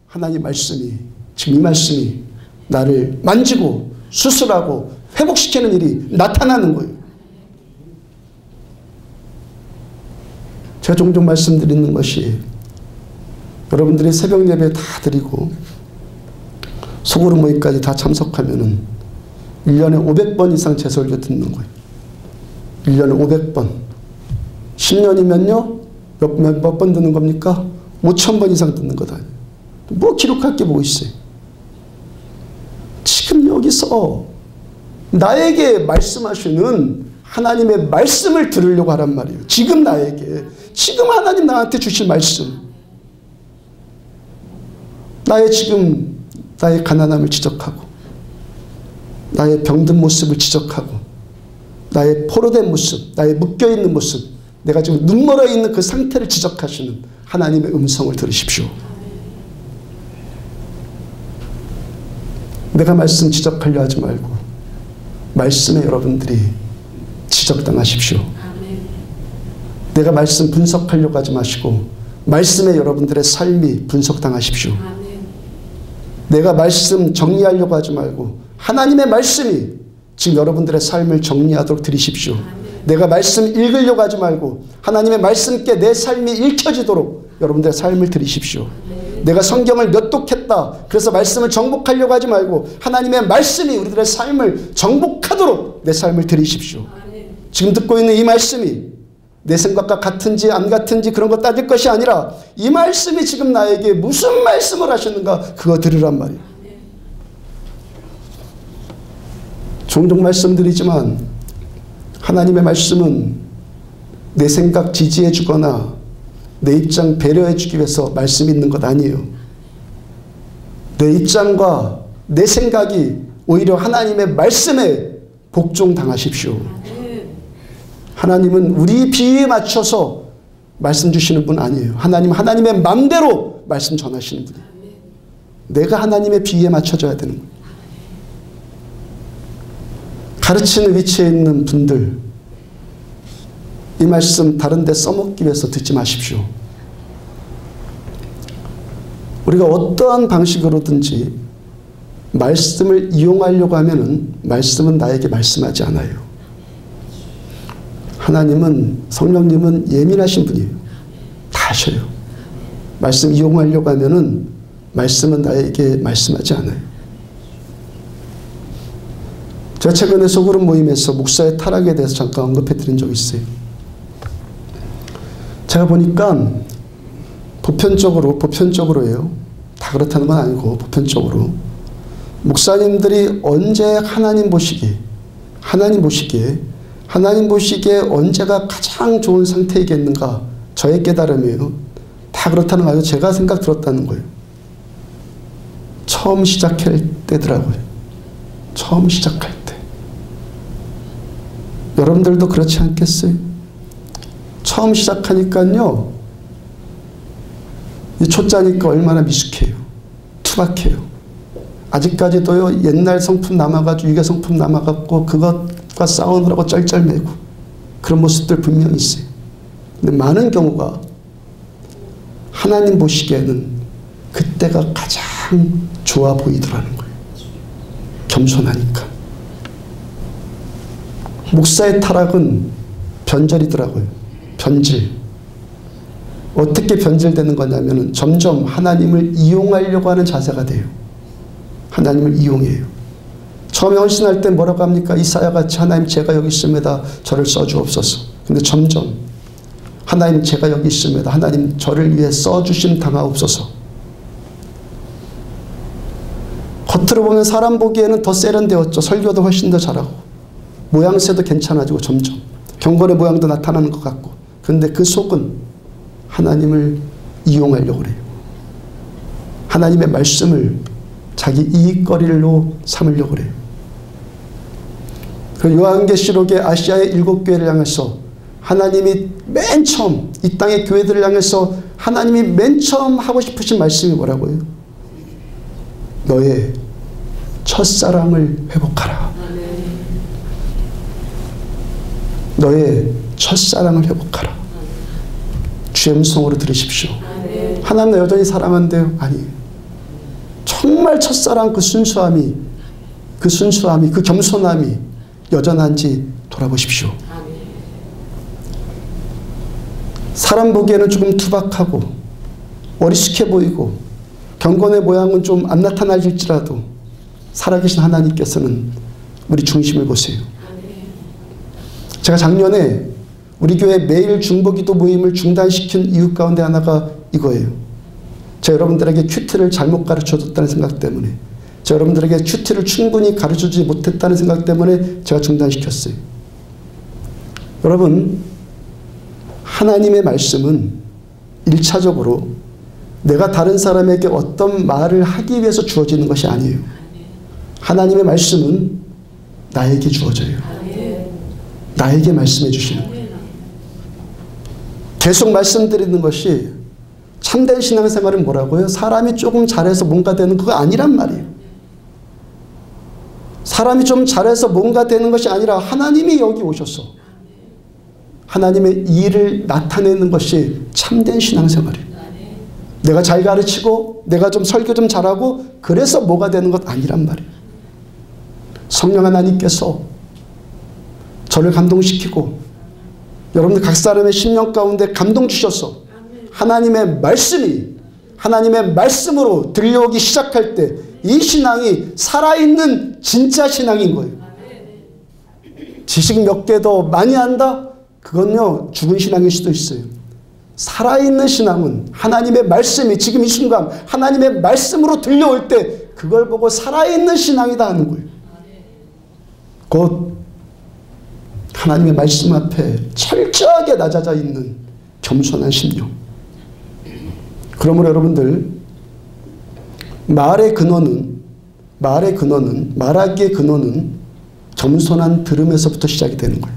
하나님 말씀이, 지금 이 말씀이 나를 만지고 수술하고 회복시키는 일이 나타나는 거예요. 제가 종종 말씀드리는 것이, 여러분들이 새벽 예배 다 드리고 소그룹 모임까지 다 참석하면은 1년에 500번 이상 제 설교 듣는 거예요. 1년에 500번. 10년이면요 몇 번 듣는 겁니까? 5,000번 이상 듣는 거다. 뭐 기록할 게 뭐 있어요? 지금 여기서 나에게 말씀하시는 하나님의 말씀을 들으려고 하란 말이에요. 지금 나에게, 지금 하나님 나한테 주신 말씀, 나의 지금 나의 가난함을 지적하고 나의 병든 모습을 지적하고 나의 포로된 모습, 나의 묶여있는 모습, 내가 지금 눈멀어 있는 그 상태를 지적하시는 하나님의 음성을 들으십시오. 내가 말씀 지적하려 하지 말고 말씀에 여러분들이 지적당하십시오. 내가 말씀 분석하려고 하지 마시고 말씀에 여러분들의 삶이 분석당하십시오. 내가 말씀 정리하려고 하지 말고 하나님의 말씀이 지금 여러분들의 삶을 정리하도록 드리십시오. 내가 말씀 읽으려고 하지 말고 하나님의 말씀께 내 삶이 읽혀지도록 여러분들의 삶을 드리십시오. 내가 성경을 몇 독했다, 그래서 말씀을 정복하려고 하지 말고 하나님의 말씀이 우리들의 삶을 정복하도록 내 삶을 드리십시오. 지금 듣고 있는 이 말씀이 내 생각과 같은지 안 같은지 그런 거 따질 것이 아니라 이 말씀이 지금 나에게 무슨 말씀을 하시는가 그거 들으란 말이에요. 종종 말씀드리지만 하나님의 말씀은 내 생각 지지해 주거나 내 입장 배려해 주기 위해서 말씀이 있는 것 아니에요. 내 입장과 내 생각이 오히려 하나님의 말씀에 복종당하십시오. 하나님은 우리 비위에 맞춰서 말씀 주시는 분 아니에요. 하나님은 하나님의 마음대로 말씀 전하시는 분이에요. 내가 하나님의 비위에 맞춰져야 되는 거예요. 가르치는 위치에 있는 분들 이 말씀 다른 데 써먹기 위해서 듣지 마십시오. 우리가 어떠한 방식으로든지 말씀을 이용하려고 하면은 말씀은 나에게 말씀하지 않아요. 하나님은 성령님은 예민하신 분이에요. 다 아셔요. 말씀 이용하려고 하면은 말씀은 나에게 말씀하지 않아요. 제가 최근에 소그룹 모임에서 목사의 타락에 대해서 잠깐 언급해 드린 적이 있어요. 제가 보니까 보편적으로예요. 다 그렇다는 건 아니고 보편적으로 목사님들이 언제 하나님 보시기에 언제가 가장 좋은 상태이겠는가 저의 깨달음이에요. 다 그렇다는 거 아니고 제가 생각 들었다는 거예요. 처음 시작할 때더라고요. 처음 시작할 때. 여러분들도 그렇지 않겠어요? 처음 시작하니까요. 이 초짜니까 얼마나 미숙해요. 투박해요. 아직까지도요. 옛날 성품 남아가지고 유괴 성품 남아갖고 그것과 싸우느라고 쩔쩔매고 그런 모습들 분명히 있어요. 근데 많은 경우가 하나님 보시기에는 그때가 가장 좋아 보이더라는 거예요. 겸손하니까. 목사의 타락은 변절이더라고요. 변질. 어떻게 변질되는 거냐면은 점점 하나님을 이용하려고 하는 자세가 돼요. 하나님을 이용해요. 처음에 헌신할 때 뭐라고 합니까? 이사야같이 하나님 제가 여기 있습니다. 저를 써주옵소서. 근데 점점 하나님 제가 여기 있습니다. 하나님 저를 위해 써주심 당하옵소서. 겉으로 보면 사람 보기에는 더 세련되었죠. 설교도 훨씬 더 잘하고 모양새도 괜찮아지고 점점 경건의 모양도 나타나는 것 같고 그런데 그 속은 하나님을 이용하려고 그래요. 하나님의 말씀을 자기 이익거리로 삼으려고 그래요. 그 요한계시록의 아시아의 7교회를 향해서 하나님이 맨 처음 이 땅의 교회들을 향해서 하나님이 맨 처음 하고 싶으신 말씀이 뭐라고요? 너의 첫사랑을 회복하라. 너의 첫사랑을 회복하라. 주의 음성으로 들으십시오. 하나님 여전히 사랑한대요? 아니에요. 정말 첫사랑 그 순수함이 그 겸손함이 여전한지 돌아보십시오. 사람 보기에는 조금 투박하고 어리숙해 보이고 경건의 모양은 좀 안 나타날지라도 살아계신 하나님께서는 우리 중심을 보세요. 제가 작년에 우리 교회 매일 중보기도 모임을 중단시킨 이유 가운데 하나가 이거예요. 제가 여러분들에게 큐티를 잘못 가르쳐줬다는 생각 때문에 제가 여러분들에게 큐티를 충분히 가르쳐주지 못했다는 생각 때문에 제가 중단시켰어요. 여러분 하나님의 말씀은 1차적으로 내가 다른 사람에게 어떤 말을 하기 위해서 주어지는 것이 아니에요. 하나님의 말씀은 나에게 주어져요. 나에게 말씀해 주시는 거예요. 계속 말씀드리는 것이 참된 신앙생활은 뭐라고요? 사람이 조금 잘해서 뭔가 되는 그거 아니란 말이에요. 사람이 좀 잘해서 뭔가 되는 것이 아니라 하나님이 여기 오셔서 하나님의 일을 나타내는 것이 참된 신앙생활이에요. 내가 잘 가르치고 내가 좀 설교 좀 잘하고 그래서 뭐가 되는 것 아니란 말이에요. 성령 하나님께서 저를 감동시키고 여러분들 각 사람의 심령 가운데 감동 주셔서 하나님의 말씀으로 들려오기 시작할 때 이 신앙이 살아있는 진짜 신앙인 거예요. 지식 몇 개 더 많이 한다? 그건요 죽은 신앙일 수도 있어요. 살아있는 신앙은 하나님의 말씀이 지금 이 순간 하나님의 말씀으로 들려올 때 그걸 보고 살아있는 신앙이다 하는 거예요. 곧 하나님의 말씀 앞에 철저하게 낮아져 있는 겸손한 심령. 그러므로 여러분들 말의 근원은 말하기의 근원은 겸손한 들음에서부터 시작이 되는 거예요.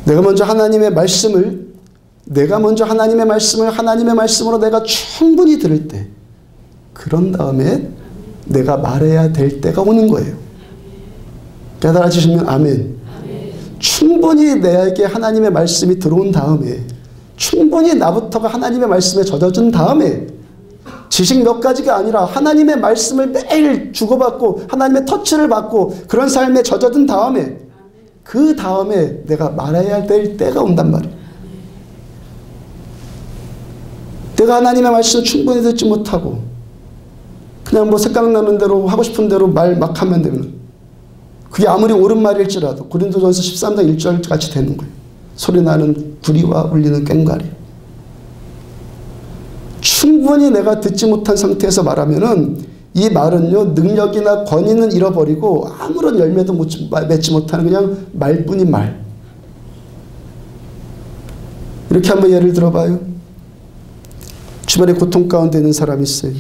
내가 먼저 하나님의 말씀을 하나님의 말씀으로 내가 충분히 들을 때 그런 다음에 내가 말해야 될 때가 오는 거예요. 깨달아지시면 아멘. 충분히 내게 하나님의 말씀이 들어온 다음에 충분히 나부터가 하나님의 말씀에 젖어준 다음에 지식 몇 가지가 아니라 하나님의 말씀을 매일 주고받고 하나님의 터치를 받고 그런 삶에 젖어든 다음에 그 다음에 내가 말해야 될 때가 온단 말이에요. 내가 하나님의 말씀을 충분히 듣지 못하고 그냥 뭐 생각나는 대로 하고 싶은 대로 말 막 하면 되면 그게 아무리 옳은 말일지라도 고린도전서 13장 1절 같이 되는 거예요. 소리나는 구리와 울리는 꽹과리. 충분히 내가 듣지 못한 상태에서 말하면은 이 말은요 능력이나 권위는 잃어버리고 아무런 열매도 맺지 못하는 그냥 말뿐인 말. 이렇게 한번 예를 들어봐요. 주변에 고통 가운데 있는 사람이 있어요.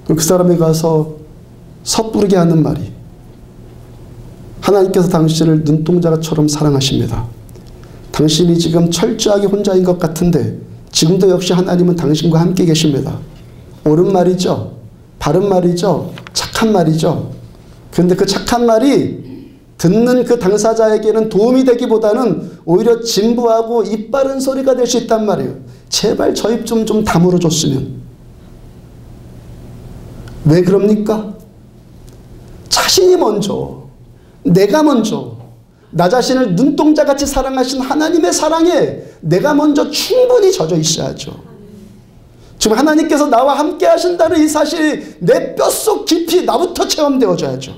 그 사람에 가서 섣부르게 하는 말이 하나님께서 당신을 눈동자처럼 사랑하십니다. 당신이 지금 철저하게 혼자인 것 같은데 지금도 역시 하나님은 당신과 함께 계십니다. 옳은 말이죠. 바른 말이죠. 착한 말이죠. 그런데 그 착한 말이 듣는 그 당사자에게는 도움이 되기보다는 오히려 진부하고 입 바른 소리가 될 수 있단 말이에요. 제발 저 입 좀 다물어 줬으면. 왜 그럽니까? 자신이 먼저, 내가 먼저 나 자신을 눈동자같이 사랑하신 하나님의 사랑에 내가 먼저 충분히 젖어 있어야죠. 지금 하나님께서 나와 함께 하신다는 이 사실이 내 뼛속 깊이 나부터 체험되어져야죠.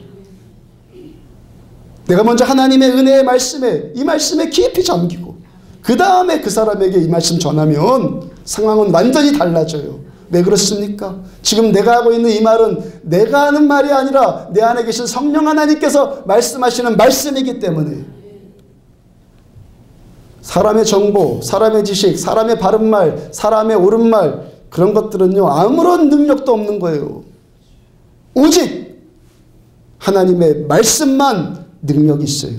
내가 먼저 하나님의 은혜의 말씀에 이 말씀에 깊이 잠기고 그 다음에 그 사람에게 이 말씀 전하면 상황은 완전히 달라져요. 왜 그렇습니까? 지금 내가 하고 있는 이 말은 내가 하는 말이 아니라 내 안에 계신 성령 하나님께서 말씀하시는 말씀이기 때문에 사람의 정보, 사람의 지식, 사람의 바른 말, 사람의 옳은 말 그런 것들은요 아무런 능력도 없는 거예요. 오직 하나님의 말씀만 능력이 있어요.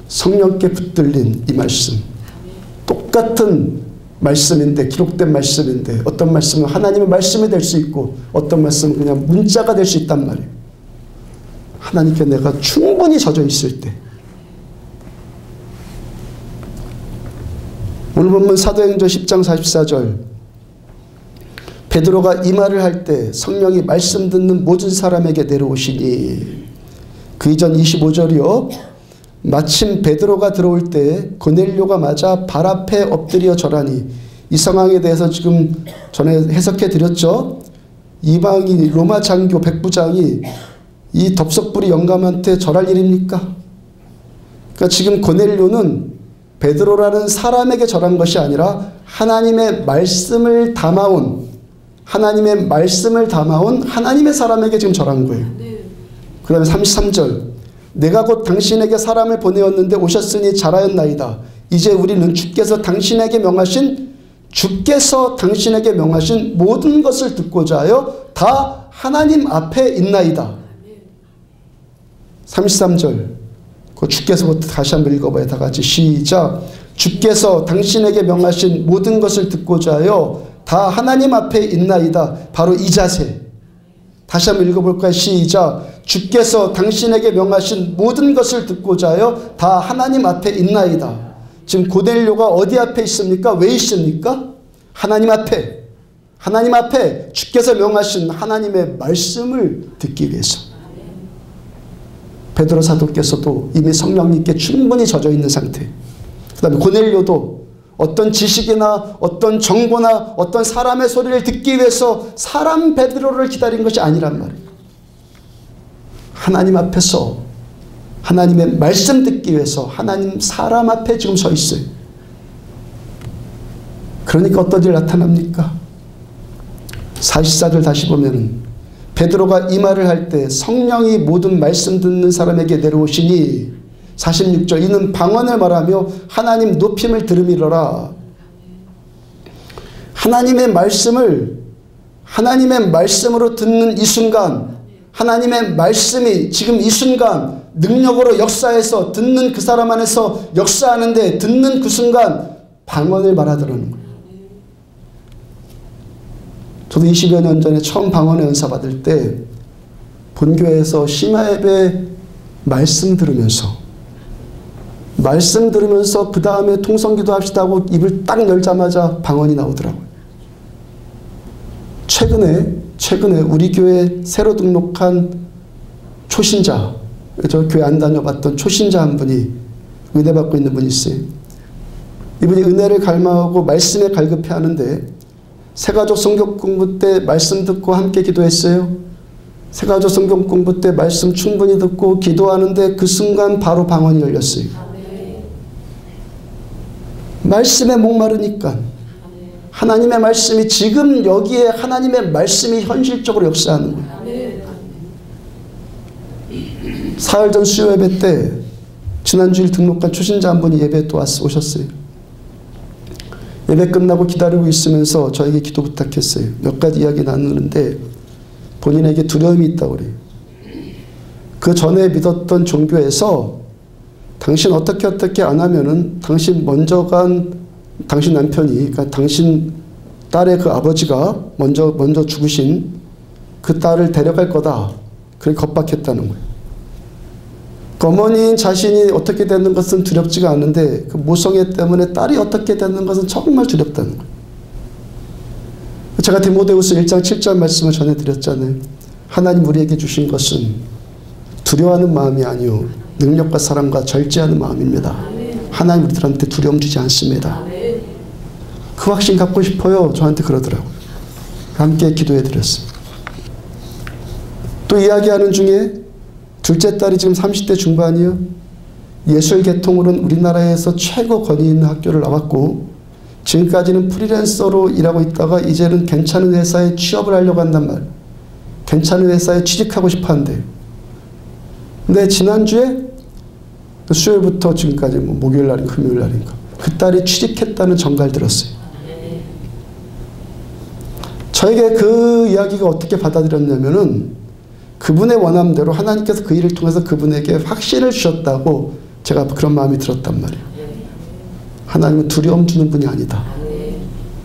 성령께 붙들린 이 말씀 똑같은 말씀인데 기록된 말씀인데 어떤 말씀은 하나님의 말씀이 될 수 있고 어떤 말씀은 그냥 문자가 될 수 있단 말이에요. 하나님께 내가 충분히 젖어 있을 때 오늘 본문 사도행전 10장 44절 베드로가 이 말을 할 때 성령이 말씀 듣는 모든 사람에게 내려오시니 그 이전 25절이요 마침 베드로가 들어올 때 고넬료가 맞아 발 앞에 엎드려 절하니 이 상황에 대해서 지금 전에 해석해 드렸죠. 이방인 로마 장교 백부장이 이 덥석부리 영감한테 절할 일입니까? 그러니까 지금 고넬료는 베드로라는 사람에게 절한 것이 아니라 하나님의 말씀을 담아온 하나님의 사람에게 지금 절한 거예요. 그 다음에 33절 내가 곧 당신에게 사람을 보내었는데 오셨으니 잘하였나이다. 이제 우리는 주께서 당신에게 명하신 모든 것을 듣고자 하여 다 하나님 앞에 있나이다. 33절 그 주께서부터 다시 한번 읽어봐요. 다 같이 시작. 주께서 당신에게 명하신 모든 것을 듣고자 하여 다 하나님 앞에 있나이다. 바로 이 자세. 다시 한번 읽어볼까요? 시작. 주께서 당신에게 명하신 모든 것을 듣고자 하여 다 하나님 앞에 있나이다. 지금 고넬료가 어디 앞에 있습니까? 왜 있습니까? 하나님 앞에. 하나님 앞에 주께서 명하신 하나님의 말씀을 듣기 위해서. 베드로 사도께서도 이미 성령님께 충분히 젖어 있는 상태. 그 다음에 고넬료도 어떤 지식이나 어떤 정보나 어떤 사람의 소리를 듣기 위해서 사람 베드로를 기다린 것이 아니란 말이에요. 하나님 앞에서 하나님의 말씀 듣기 위해서 하나님 사람 앞에 지금 서 있어요. 그러니까 어떤 일 나타납니까? 44절 다시 보면은 베드로가 이 말을 할 때 성령이 모든 말씀 듣는 사람에게 내려오시니 46절 이는 방언을 말하며 하나님 높임을 들음이러라. 하나님의 말씀으로 듣는 이 순간 하나님의 말씀이 지금 이 순간 능력으로 역사해서 듣는 그 사람 안에서 역사하는데 듣는 그 순간 방언을 말하더라는 거예요. 저도 20여 년 전에 처음 방언의 은사 받을 때 본교회에서 심야 예배 말씀 들으면서 그 다음에 통성기도 합시다 하고 입을 딱 열자마자 방언이 나오더라고요. 최근에 우리 교회 새로 등록한 초신자, 저 교회 안 다녀봤던 초신자 한 분이 은혜 받고 있는 분이 있어요. 이분이 은혜를 갈망하고 말씀에 갈급해 하는데 새가족 성경 공부 때 말씀 듣고 함께 기도했어요. 새가족 성경 공부 때 말씀 충분히 듣고 기도하는데 그 순간 바로 방언이 열렸어요. 말씀에 목마르니까 하나님의 말씀이 지금 여기에 하나님의 말씀이 현실적으로 역사하는 거예요. 사흘 전 수요 예배 때 지난주일 등록한 초신자 한 분이 예배에 또 오셨어요. 예배 끝나고 기다리고 있으면서 저에게 기도 부탁했어요. 몇 가지 이야기 나누는데 본인에게 두려움이 있다고 그래요. 그 전에 믿었던 종교에서 당신 어떻게 안 하면은 당신 먼저 간 당신 남편이, 그러니까 당신 딸의 그 아버지가 먼저 죽으신 그 딸을 데려갈 거다. 그렇게 겁박했다는 거예요. 그 어머니인 자신이 어떻게 되는 것은 두렵지가 않은데 그 모성애 때문에 딸이 어떻게 되는 것은 정말 두렵다는 거예요. 제가 디모데후서 1장 7절 말씀을 전해드렸잖아요. 하나님 우리에게 주신 것은 두려워하는 마음이 아니요 능력과 사랑과 절제하는 마음입니다. 하나님 우리들한테 두려움 주지 않습니다. 그 확신 갖고 싶어요. 저한테 그러더라고요. 함께 기도해드렸습니다. 또 이야기하는 중에 둘째 딸이 지금 30대 중반이요. 예술 계통으로는 우리나라에서 최고 권위 있는 학교를 나왔고 지금까지는 프리랜서로 일하고 있다가 이제는 괜찮은 회사에 취업을 하려고 한단 말이에요. 괜찮은 회사에 취직하고 싶어 한대요. 근데 지난주에 수요일부터 지금까지 목요일 날인가 금요일 날인가 그 딸이 취직했다는 정가를 들었어요. 저에게 그 이야기가 어떻게 받아들였냐면은 그분의 원함대로 하나님께서 그 일을 통해서 그분에게 확신을 주셨다고 제가 그런 마음이 들었단 말이에요. 하나님은 두려움 주는 분이 아니다.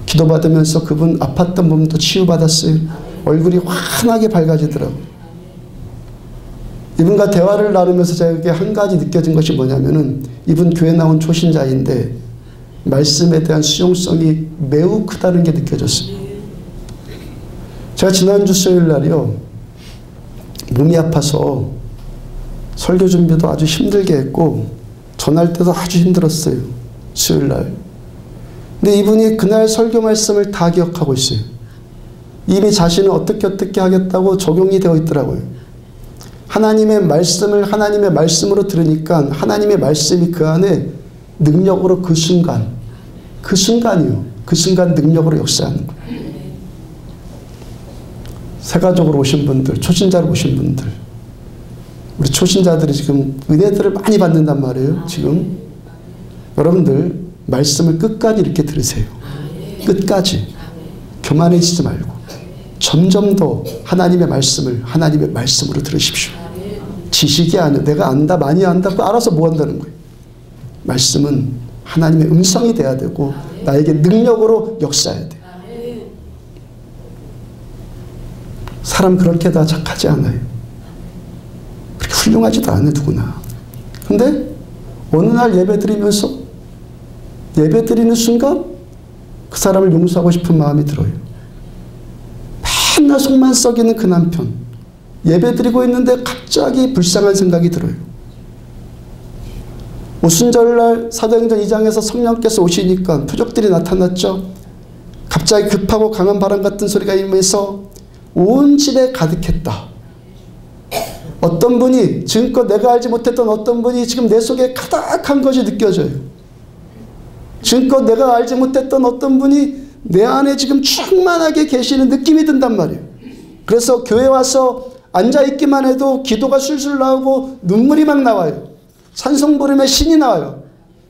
기도받으면서 그분 아팠던 몸도 치유받았어요. 얼굴이 환하게 밝아지더라고요. 이분과 대화를 나누면서 제가 한 가지 느껴진 것이 뭐냐면은 이분 교회 나온 초신자인데 말씀에 대한 수용성이 매우 크다는 게 느껴졌어요. 제가 지난주 수요일 날이요. 몸이 아파서 설교 준비도 아주 힘들게 했고 전할 때도 아주 힘들었어요. 수요일 날. 근데 이분이 그날 설교 말씀을 다 기억하고 있어요. 이미 자신은 어떻게 하겠다고 적용이 되어 있더라고요. 하나님의 말씀으로 들으니까 하나님의 말씀이 그 안에 능력으로 그 순간 능력으로 역사하는 거예요. 새가족으로 오신 분들, 초신자로 오신 분들, 우리 초신자들이 지금 은혜들을 많이 받는단 말이에요. 지금 여러분들 말씀을 끝까지 이렇게 들으세요. 끝까지 교만해지지 말고 점점 더 하나님의 말씀으로 들으십시오. 지식이 아니야. 내가 안다, 많이 안다, 알아서 뭐 한다는 거예요. 말씀은 하나님의 음성이 돼야 되고 나에게 능력으로 역사해야 돼. 사람 그렇게 다 착하지 않아요. 그렇게 훌륭하지도 않아요, 누구나. 근데 어느 날 예배 드리는 순간 그 사람을 용서하고 싶은 마음이 들어요. 맨날 속만 썩이는 그 남편. 예배 드리고 있는데 갑자기 불쌍한 생각이 들어요. 오순절날 사도행전 2장에서 성령께서 오시니까 표적들이 나타났죠. 갑자기 급하고 강한 바람 같은 소리가 임해서 온 집에 가득했다. 어떤 분이 지금껏 내가 알지 못했던 어떤 분이 지금 내 속에 가득한 것이 느껴져요. 지금껏 내가 알지 못했던 어떤 분이 내 안에 지금 충만하게 계시는 느낌이 든단 말이에요. 그래서 교회 와서 앉아있기만 해도 기도가 술술 나오고 눈물이 막 나와요. 찬송 부르면 신이 나와요.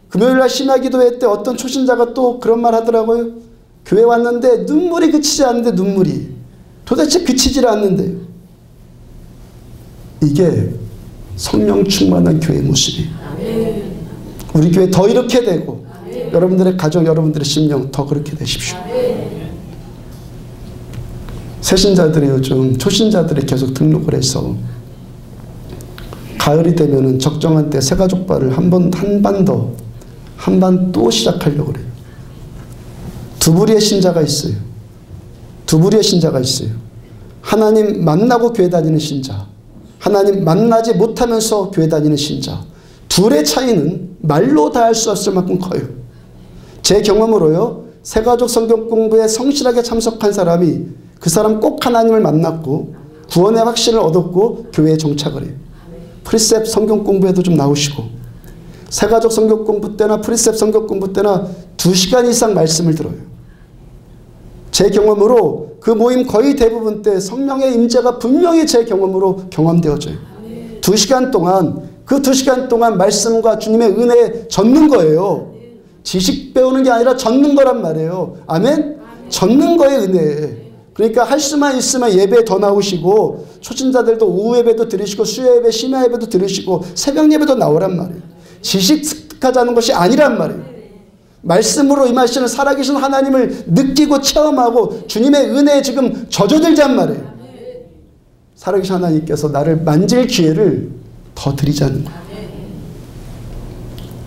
금요일날 신화기도회 때 어떤 초신자가 또 그런 말 하더라고요. 교회 왔는데 눈물이 그치지 않는데 눈물이 도대체 그치질 않는데요. 이게 성령 충만한 교회 모습이에요. 우리 교회 더 이렇게 되고 여러분들의 가정, 여러분들의 심령 더 그렇게 되십시오. 새신자들이 요즘 초신자들이 계속 등록을 해서 가을이 되면은 적정한 때 새가족발을 한 반 또 시작하려고 그래요. 두 부류의 신자가 있어요. 두 부류의 신자가 있어요. 하나님 만나고 교회 다니는 신자, 하나님 만나지 못하면서 교회 다니는 신자. 둘의 차이는 말로 다 할 수 없을 만큼 커요. 제 경험으로요, 새가족 성경 공부에 성실하게 참석한 사람이 그 사람 꼭 하나님을 만났고 구원의 확신을 얻었고 교회에 정착을 해요. 프리셉 성경 공부에도 좀 나오시고, 새가족 성경 공부 때나 프리셉 성경 공부 때나 2시간 이상 말씀을 들어요. 제 경험으로 그 모임 거의 대부분 때 성령의 임재가 분명히 제 경험으로 경험되어져요. 2시간 동안, 그 2시간 동안 말씀과 주님의 은혜에 젖는 거예요. 지식 배우는 게 아니라 젖는 거란 말이에요. 아멘? 젖는 거에 은혜에. 그러니까 할 수만 있으면 예배에 더 나오시고, 초신자들도 오후 예배도 들으시고, 수요 예배, 심야 예배도 들으시고, 새벽 예배도 나오란 말이에요. 지식 습득하자는 것이 아니란 말이에요. 말씀으로 임하시는 살아계신 하나님을 느끼고 체험하고 주님의 은혜에 지금 젖어들잔 말이에요. 살아계신 하나님께서 나를 만질 기회를 더 드리자는 거예요.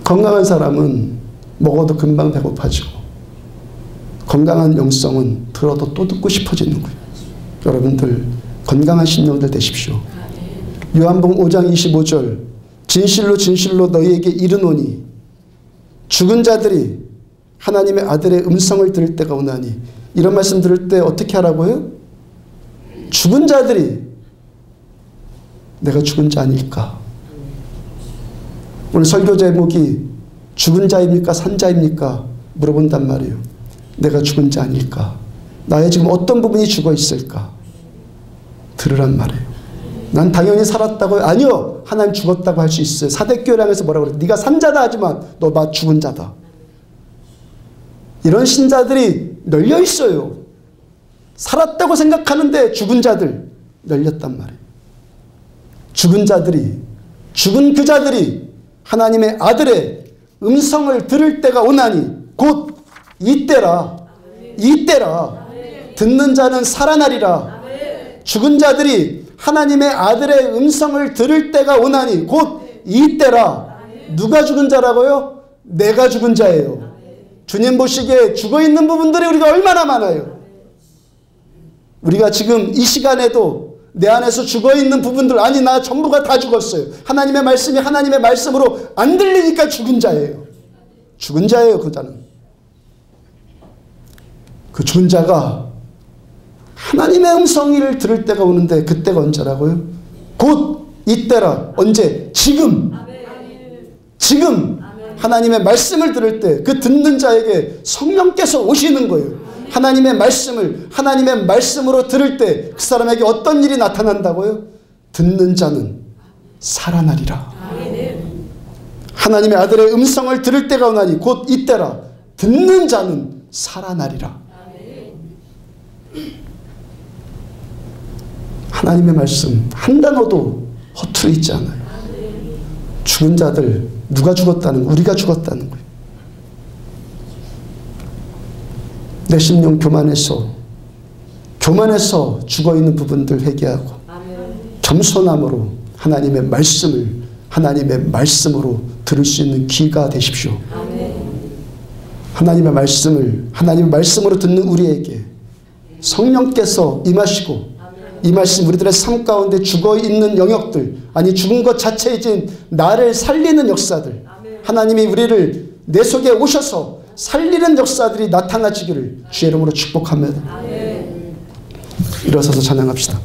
건강한 사람은 먹어도 금방 배고파지고, 건강한 영성은 들어도 또 듣고 싶어지는 거예요. 여러분들 건강한 심령들 되십시오. 요한복음 5장 25절, 진실로 진실로 너희에게 이르노니 죽은 자들이 하나님의 아들의 음성을 들을 때가 오나니. 이런 말씀 들을 때 어떻게 하라고요? 죽은 자들이 내가 죽은 자 아닐까? 오늘 설교 제목이 죽은 자입니까? 산 자입니까? 물어본단 말이에요. 내가 죽은 자 아닐까? 나의 지금 어떤 부분이 죽어 있을까? 들으란 말이에요. 난 당연히 살았다고요? 아니요. 하나님 죽었다고 할 수 있어요. 사대교회랑에서 뭐라고 그래요? 네가 산 자다 하지만 너 나 죽은 자다. 이런 신자들이 널려 있어요. 살았다고 생각하는데 죽은 자들 널렸단 말이에요. 죽은 자들이, 죽은 그 자들이 하나님의 아들의 음성을 들을 때가 오나니 곧 이때라. 이때라. 듣는 자는 살아나리라. 죽은 자들이 하나님의 아들의 음성을 들을 때가 오나니 곧 이때라. 누가 죽은 자라고요? 내가 죽은 자예요. 주님 보시기에 죽어있는 부분들이 우리가 얼마나 많아요. 우리가 지금 이 시간에도 내 안에서 죽어있는 부분들, 아니 나 전부가 다 죽었어요. 하나님의 말씀이 하나님의 말씀으로 안 들리니까 죽은 자예요. 죽은 자예요. 그 자는. 그 죽은 자가 하나님의 음성을 들을 때가 오는데 그때가 언제라고요? 곧 이때라. 언제? 지금. 지금 하나님의 말씀을 들을 때 그 듣는 자에게 성령께서 오시는 거예요. 하나님의 말씀을 하나님의 말씀으로 들을 때 그 사람에게 어떤 일이 나타난다고요? 듣는 자는 살아나리라. 하나님의 아들의 음성을 들을 때가 오나니 곧 이때라. 듣는 자는 살아나리라. 하나님의 말씀 한 단어도 허투루 있지 않아요. 죽은 자들, 누가 죽었다는 거예요? 우리가 죽었다는 거예요. 내 심령 교만해서 죽어있는 부분들 회개하고 겸손함으로 하나님의 말씀으로 들을 수 있는 귀가 되십시오. 하나님의 말씀으로 듣는 우리에게 성령께서 임하시고, 이 말씀 우리들의 삶 가운데 죽어있는 영역들, 아니 죽은 것 자체이진 나를 살리는 역사들, 하나님이 우리를 내 속에 오셔서 살리는 역사들이 나타나지기를 주의 이름으로 축복합니다. 일어서서 찬양합시다.